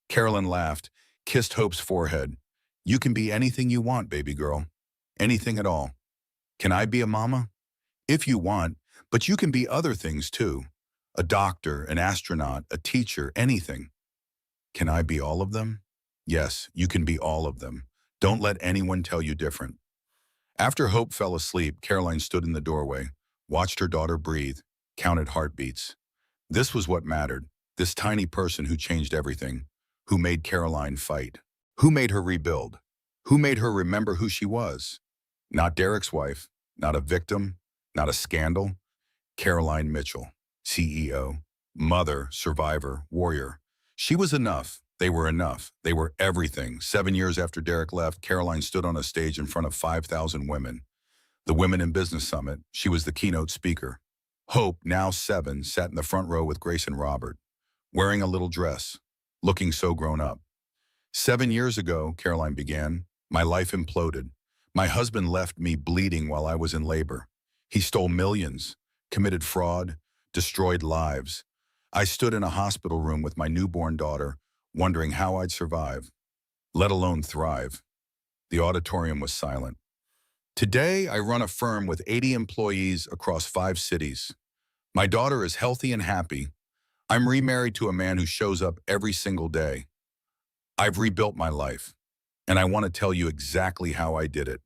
Carolyn laughed, kissed Hope's forehead. "You can be anything you want, baby girl. Anything at all." "Can I be a mama?" "If you want, but you can be other things too. A doctor, an astronaut, a teacher, anything." "Can I be all of them?" "Yes, you can be all of them. Don't let anyone tell you different." After Hope fell asleep, Caroline stood in the doorway, watched her daughter breathe, counted heartbeats. This was what mattered, this tiny person who changed everything, who made Caroline fight, who made her rebuild, who made her remember who she was. Not Derek's wife, not a victim, not a scandal. Caroline Mitchell, CEO, mother, survivor, warrior. She was enough. They were enough. They were everything. 7 years after Derek left, Caroline stood on a stage in front of 5,000 women. The Women in Business Summit. She was the keynote speaker. Hope, now 7, sat in the front row with Grace and Robert, wearing a little dress, looking so grown up. 7 years ago, Caroline began, my life imploded. My husband left me bleeding while I was in labor. He stole millions, committed fraud, destroyed lives. I stood in a hospital room with my newborn daughter, wondering how I'd survive, let alone thrive. The auditorium was silent. Today, I run a firm with 80 employees across 5 cities. My daughter is healthy and happy. I'm remarried to a man who shows up every single day. I've rebuilt my life, and I want to tell you exactly how I did it.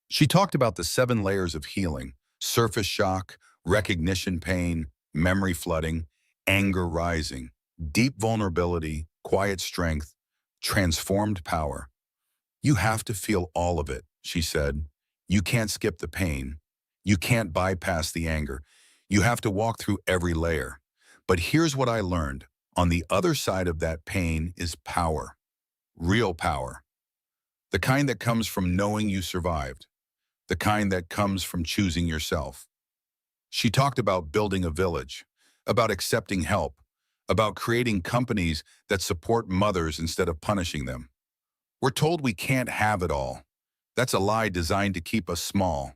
She talked about the 7 layers of healing: surface shock, recognition pain, memory flooding, anger rising, deep vulnerability, quiet strength, transformed power. You have to feel all of it, she said. You can't skip the pain. You can't bypass the anger. You have to walk through every layer. But here's what I learned. On the other side of that pain is power, real power, the kind that comes from knowing you survived, the kind that comes from choosing yourself. She talked about building a village, about accepting help, about creating companies that support mothers instead of punishing them. We're told we can't have it all. That's a lie designed to keep us small.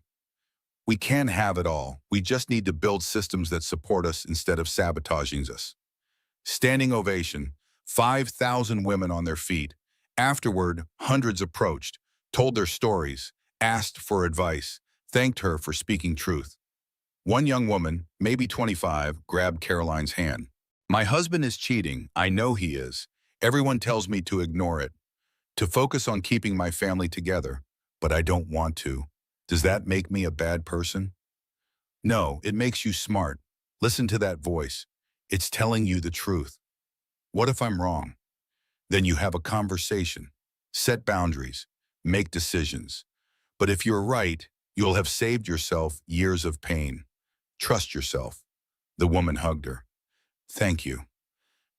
We can have it all. We just need to build systems that support us instead of sabotaging us. Standing ovation, 5,000 women on their feet. Afterward, hundreds approached, told their stories, asked for advice, thanked her for speaking truth. One young woman, maybe 25, grabbed Caroline's hand. My husband is cheating. I know he is. Everyone tells me to ignore it, to focus on keeping my family together, but I don't want to. Does that make me a bad person? No, it makes you smart. Listen to that voice. It's telling you the truth. What if I'm wrong? Then you have a conversation, set boundaries, make decisions. But if you're right, you'll have saved yourself years of pain. Trust yourself. The woman hugged her. Thank you.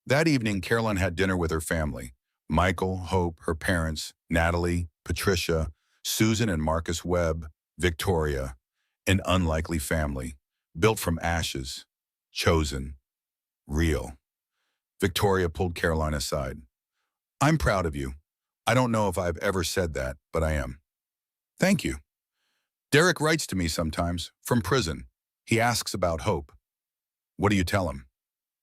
That evening, Caroline had dinner with her family. Michael, Hope, her parents, Natalie, Patricia, Susan and Marcus Webb, Victoria. An unlikely family, built from ashes, chosen, real. Victoria pulled Caroline aside. I'm proud of you. I don't know if I've ever said that, but I am. Thank you. Derek writes to me sometimes, from prison. He asks about Hope. What do you tell him?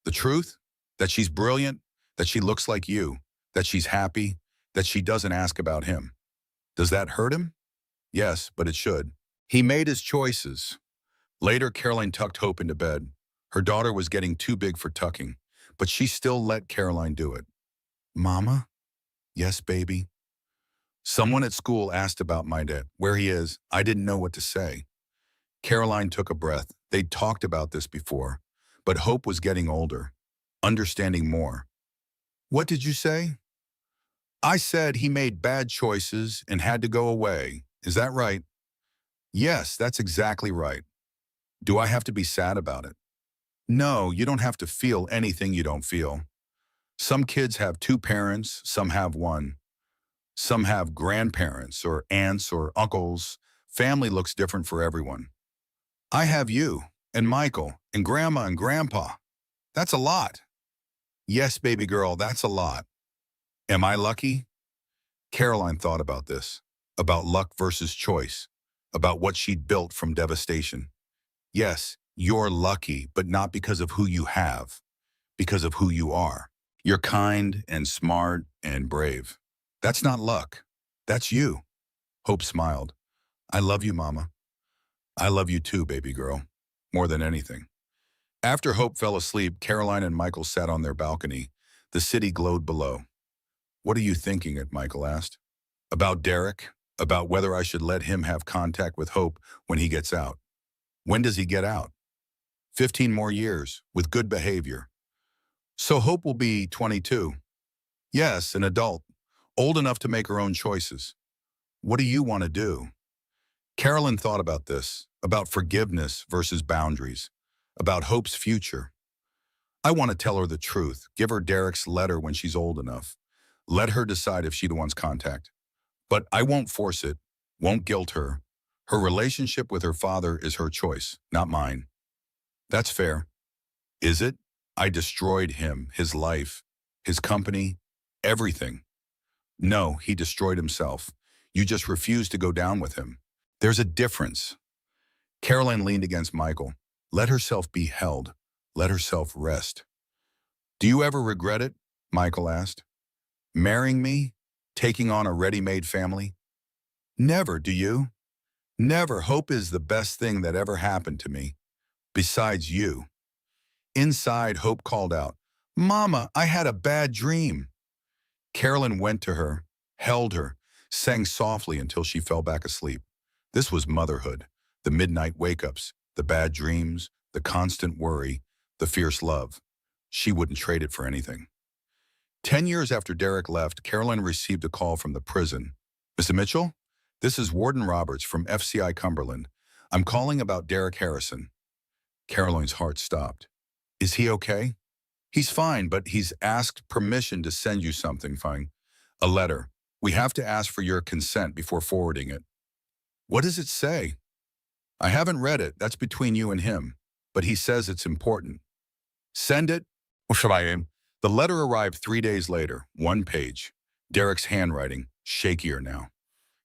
The truth? That she's brilliant, that she looks like you, that she's happy, that she doesn't ask about him. Does that hurt him? Yes, but it should. He made his choices. Later, Caroline tucked Hope into bed. Her daughter was getting too big for tucking, but she still let Caroline do it. Mama? Yes, baby. Someone at school asked about my dad, where he is. I didn't know what to say. Caroline took a breath. They'd talked about this before, but Hope was getting older, understanding more. What did you say? I said he made bad choices and had to go away. Is that right? Yes, that's exactly right. Do I have to be sad about it? No, you don't have to feel anything you don't feel. Some kids have 2 parents, some have 1. Some have grandparents or aunts or uncles. Family looks different for everyone. I have you and Michael and Grandma and Grandpa. That's a lot. Yes, baby girl, that's a lot. Am I lucky? Caroline thought about this, about luck versus choice, about what she'd built from devastation. Yes, you're lucky, but not because of who you have, because of who you are. You're kind and smart and brave. That's not luck. That's you. Hope smiled. I love you, Mama. I love you too, baby girl. More than anything. After Hope fell asleep, Caroline and Michael sat on their balcony. The city glowed below. What are you thinking? Michael asked. About Derek? About whether I should let him have contact with Hope when he gets out. When does he get out? 15 more years, with good behavior. So Hope will be 22. Yes, an adult, old enough to make her own choices. What do you want to do? Carolyn thought about this, about forgiveness versus boundaries, about Hope's future. I want to tell her the truth, give her Derek's letter when she's old enough. Let her decide if she wants contact. But I won't force it, won't guilt her. Her relationship with her father is her choice, not mine. That's fair. Is it? I destroyed him, his life, his company, everything. No, he destroyed himself. You just refused to go down with him. There's a difference. Caroline leaned against Michael. Let herself be held. Let herself rest. Do you ever regret it? Michael asked. Marrying me? Taking on a ready-made family? Never, do you? Never. Hope is the best thing that ever happened to me. Besides you. Inside, Hope called out, Mama, I had a bad dream. Carolyn went to her, held her, sang softly until she fell back asleep. This was motherhood, the midnight wake-ups, the bad dreams, the constant worry, the fierce love. She wouldn't trade it for anything. 10 years after Derek left, Carolyn received a call from the prison. Mr. Mitchell, this is Warden Roberts from FCI Cumberland. I'm calling about Derek Harrison. Carolyn's heart stopped. Is he okay? He's fine, but he's asked permission to send you something, fine. A letter. We have to ask for your consent before forwarding it. What does it say? I haven't read it. That's between you and him. But he says it's important. Send it. The letter arrived 3 days later, 1 page. Derek's handwriting, shakier now.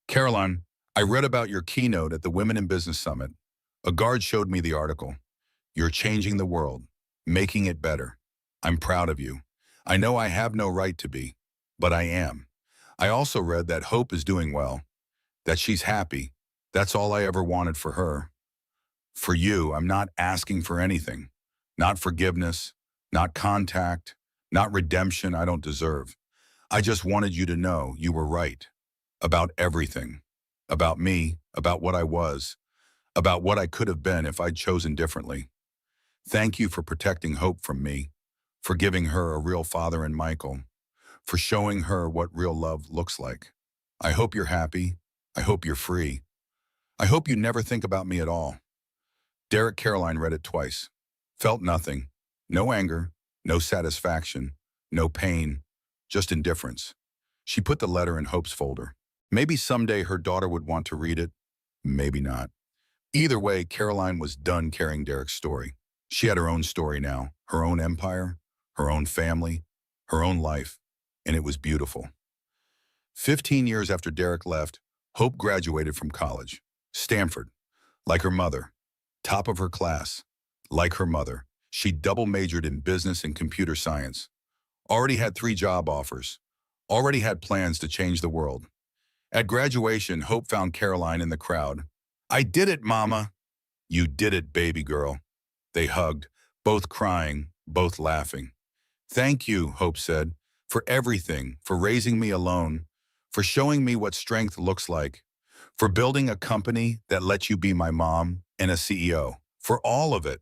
Caroline, I read about your keynote at the Women in Business Summit. A guard showed me the article. You're changing the world, making it better. I'm proud of you. I know I have no right to be, but I am. I also read that Hope is doing well, that she's happy. That's all I ever wanted for her. For you, I'm not asking for anything. Not forgiveness, not contact, not redemption I don't deserve. I just wanted you to know you were right. About everything. About me, about what I was, about what I could have been if I'd chosen differently. Thank you for protecting Hope from me, for giving her a real father in Michael, for showing her what real love looks like. I hope you're happy. I hope you're free. I hope you never think about me at all. Derek Caroline read it twice. Felt nothing. No anger, no satisfaction, no pain, just indifference. She put the letter in Hope's folder. Maybe someday her daughter would want to read it. Maybe not. Either way, Caroline was done carrying Derek's story. She had her own story now, her own empire, her own family, her own life, and it was beautiful. 15 years after Derek left, Hope graduated from college. Stanford, like her mother. Top of her class, like her mother. She double majored in business and computer science. Already had 3 job offers. Already had plans to change the world. At graduation, Hope found Caroline in the crowd. I did it, Mama. You did it, baby girl. They hugged, both crying, both laughing. Thank you, Hope said, for everything, for raising me alone, for showing me what strength looks like, for building a company that lets you be my mom and a CEO, for all of it.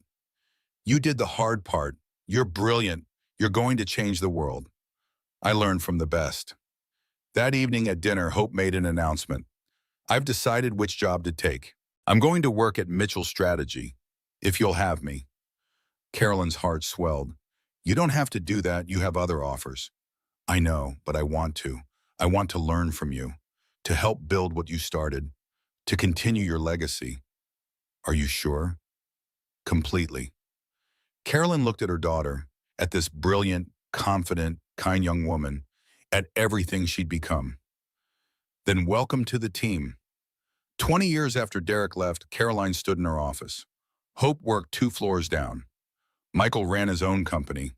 You did the hard part. You're brilliant. You're going to change the world. I learned from the best. That evening at dinner, Hope made an announcement. I've decided which job to take. I'm going to work at Mitchell Strategy, if you'll have me. Carolyn's heart swelled. You don't have to do that. You have other offers. I know, but I want to. I want to learn from you, to help build what you started, to continue your legacy. Are you sure? Completely. Carolyn looked at her daughter, at this brilliant, confident, kind young woman, at everything she'd become. Then welcome to the team. 20 years after Derek left, Caroline stood in her office. Hope worked 2 floors down. Michael ran his own company.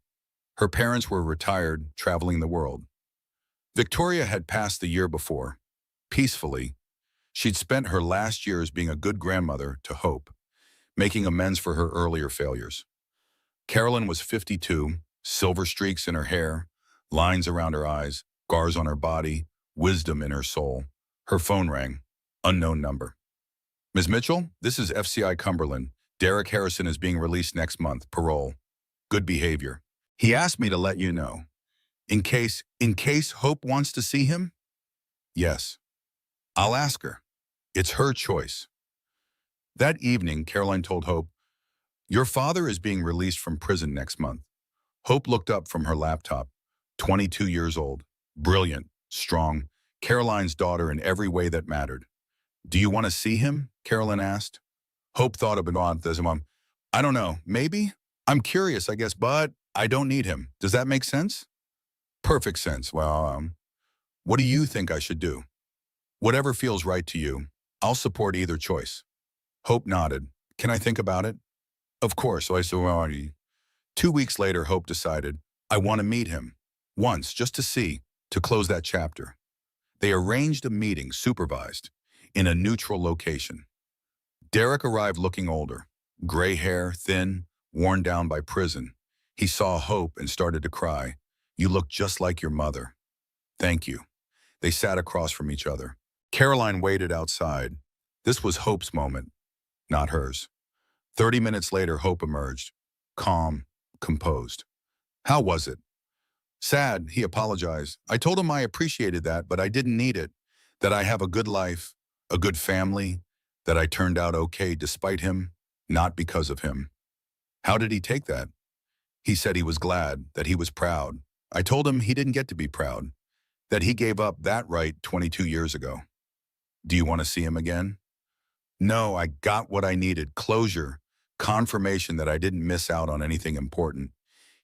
Her parents were retired, traveling the world. Victoria had passed the year before. Peacefully, she'd spent her last years being a good grandmother to Hope, making amends for her earlier failures. Carolyn was 52, silver streaks in her hair, lines around her eyes, scars on her body, wisdom in her soul. Her phone rang. Unknown number. Ms. Mitchell, this is FCI Cumberland. Derek Harrison is being released next month, parole. Good behavior. He asked me to let you know. In case Hope wants to see him? Yes. I'll ask her. It's her choice. That evening, Caroline told Hope, your father is being released from prison next month. Hope looked up from her laptop. 22 years old, brilliant, strong, Caroline's daughter in every way that mattered. Do you want to see him? Carolyn asked. Hope thought about this. I don't know, maybe? I'm curious, I guess, but I don't need him. Does that make sense? Perfect sense. Well, what do you think I should do? Whatever feels right to you. I'll support either choice. Hope nodded. Can I think about it? Of course. I said, 2 weeks later, Hope decided, I want to meet him. Once, just to see, to close that chapter. They arranged a meeting, supervised, in a neutral location. Derek arrived looking older, gray hair, thin, worn down by prison. He saw Hope and started to cry. You look just like your mother. Thank you. They sat across from each other. Caroline waited outside. This was Hope's moment, not hers. 30 minutes later, Hope emerged. Calm, composed. How was it? Sad, he apologized. I told him I appreciated that, but I didn't need it. That I have a good life, a good family, that I turned out okay despite him, not because of him. How did he take that? He said he was glad, that he was proud. I told him he didn't get to be proud, that he gave up that right 22 years ago. Do you want to see him again? No, I got what I needed, closure, confirmation that I didn't miss out on anything important.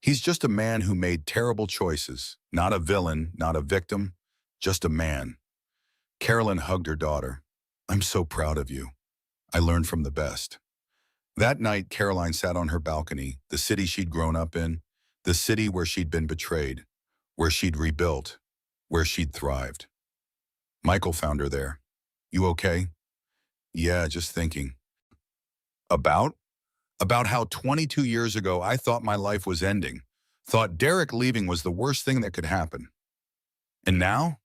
He's just a man who made terrible choices, not a villain, not a victim, just a man. Carolyn hugged her daughter. I'm so proud of you. I learned from the best. That night, Caroline sat on her balcony, the city she'd grown up in, the city where she'd been betrayed, where she'd rebuilt, where she'd thrived. Michael found her there. You okay? Yeah, just thinking. About? About how 22 years ago I thought my life was ending, thought Derek leaving was the worst thing that could happen. And now?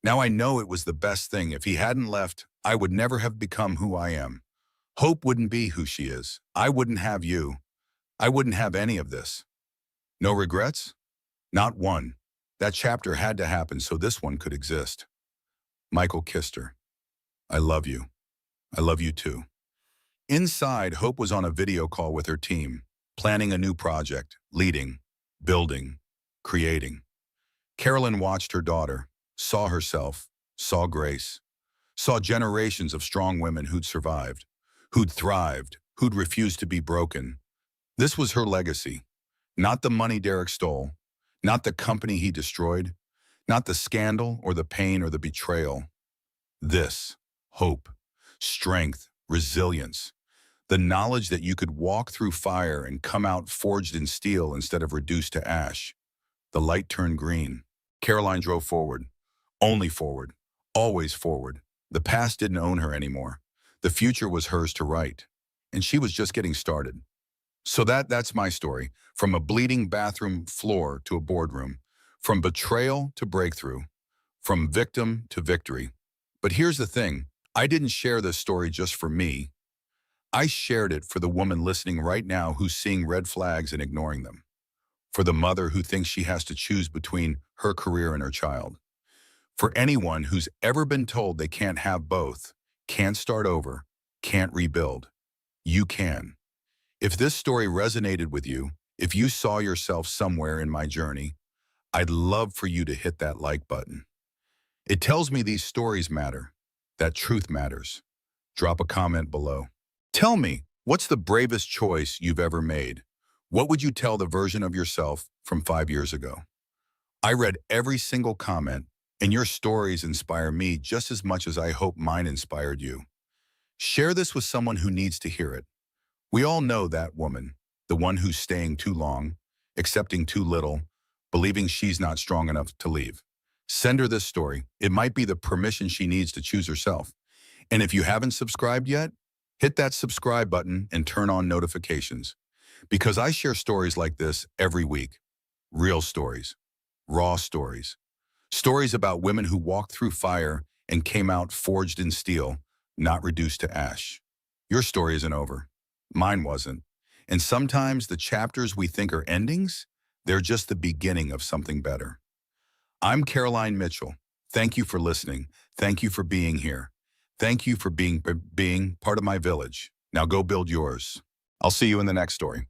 Now I know it was the best thing. If he hadn't left, I would never have become who I am. Hope wouldn't be who she is. I wouldn't have you. I wouldn't have any of this. No regrets? Not one. That chapter had to happen so this one could exist. Michael kissed her. I love you. I love you too. Inside, Hope was on a video call with her team, planning a new project, leading, building, creating. Carolyn watched her daughter, saw herself, saw Grace, saw generations of strong women who'd survived, who'd thrived, who'd refused to be broken. This was her legacy. Not the money Derek stole, not the company he destroyed, not the scandal or the pain or the betrayal. This, hope, strength, resilience, the knowledge that you could walk through fire and come out forged in steel instead of reduced to ash. The light turned green. Caroline drove forward, only forward, always forward. The past didn't own her anymore. The future was hers to write, and she was just getting started. So that's my story, from a bleeding bathroom floor to a boardroom, from betrayal to breakthrough, from victim to victory. But here's the thing, I didn't share this story just for me. I shared it for the woman listening right now who's seeing red flags and ignoring them, for the mother who thinks she has to choose between her career and her child, for anyone who's ever been told they can't have both, can't start over, can't rebuild. You can. If this story resonated with you, if you saw yourself somewhere in my journey, I'd love for you to hit that like button. It tells me these stories matter, that truth matters. Drop a comment below. Tell me, what's the bravest choice you've ever made? What would you tell the version of yourself from 5 years ago? I read every single comment, and your stories inspire me just as much as I hope mine inspired you. Share this with someone who needs to hear it. We all know that woman, the one who's staying too long, accepting too little, believing she's not strong enough to leave. Send her this story. It might be the permission she needs to choose herself. And if you haven't subscribed yet, hit that subscribe button and turn on notifications. Because I share stories like this every week. Real stories. Raw stories. Stories about women who walked through fire and came out forged in steel, not reduced to ash. Your story isn't over. Mine wasn't. And sometimes the chapters we think are endings, they're just the beginning of something better. I'm Caroline Mitchell. Thank you for listening. Thank you for being here. Thank you for being part of my village. Now go build yours. I'll see you in the next story.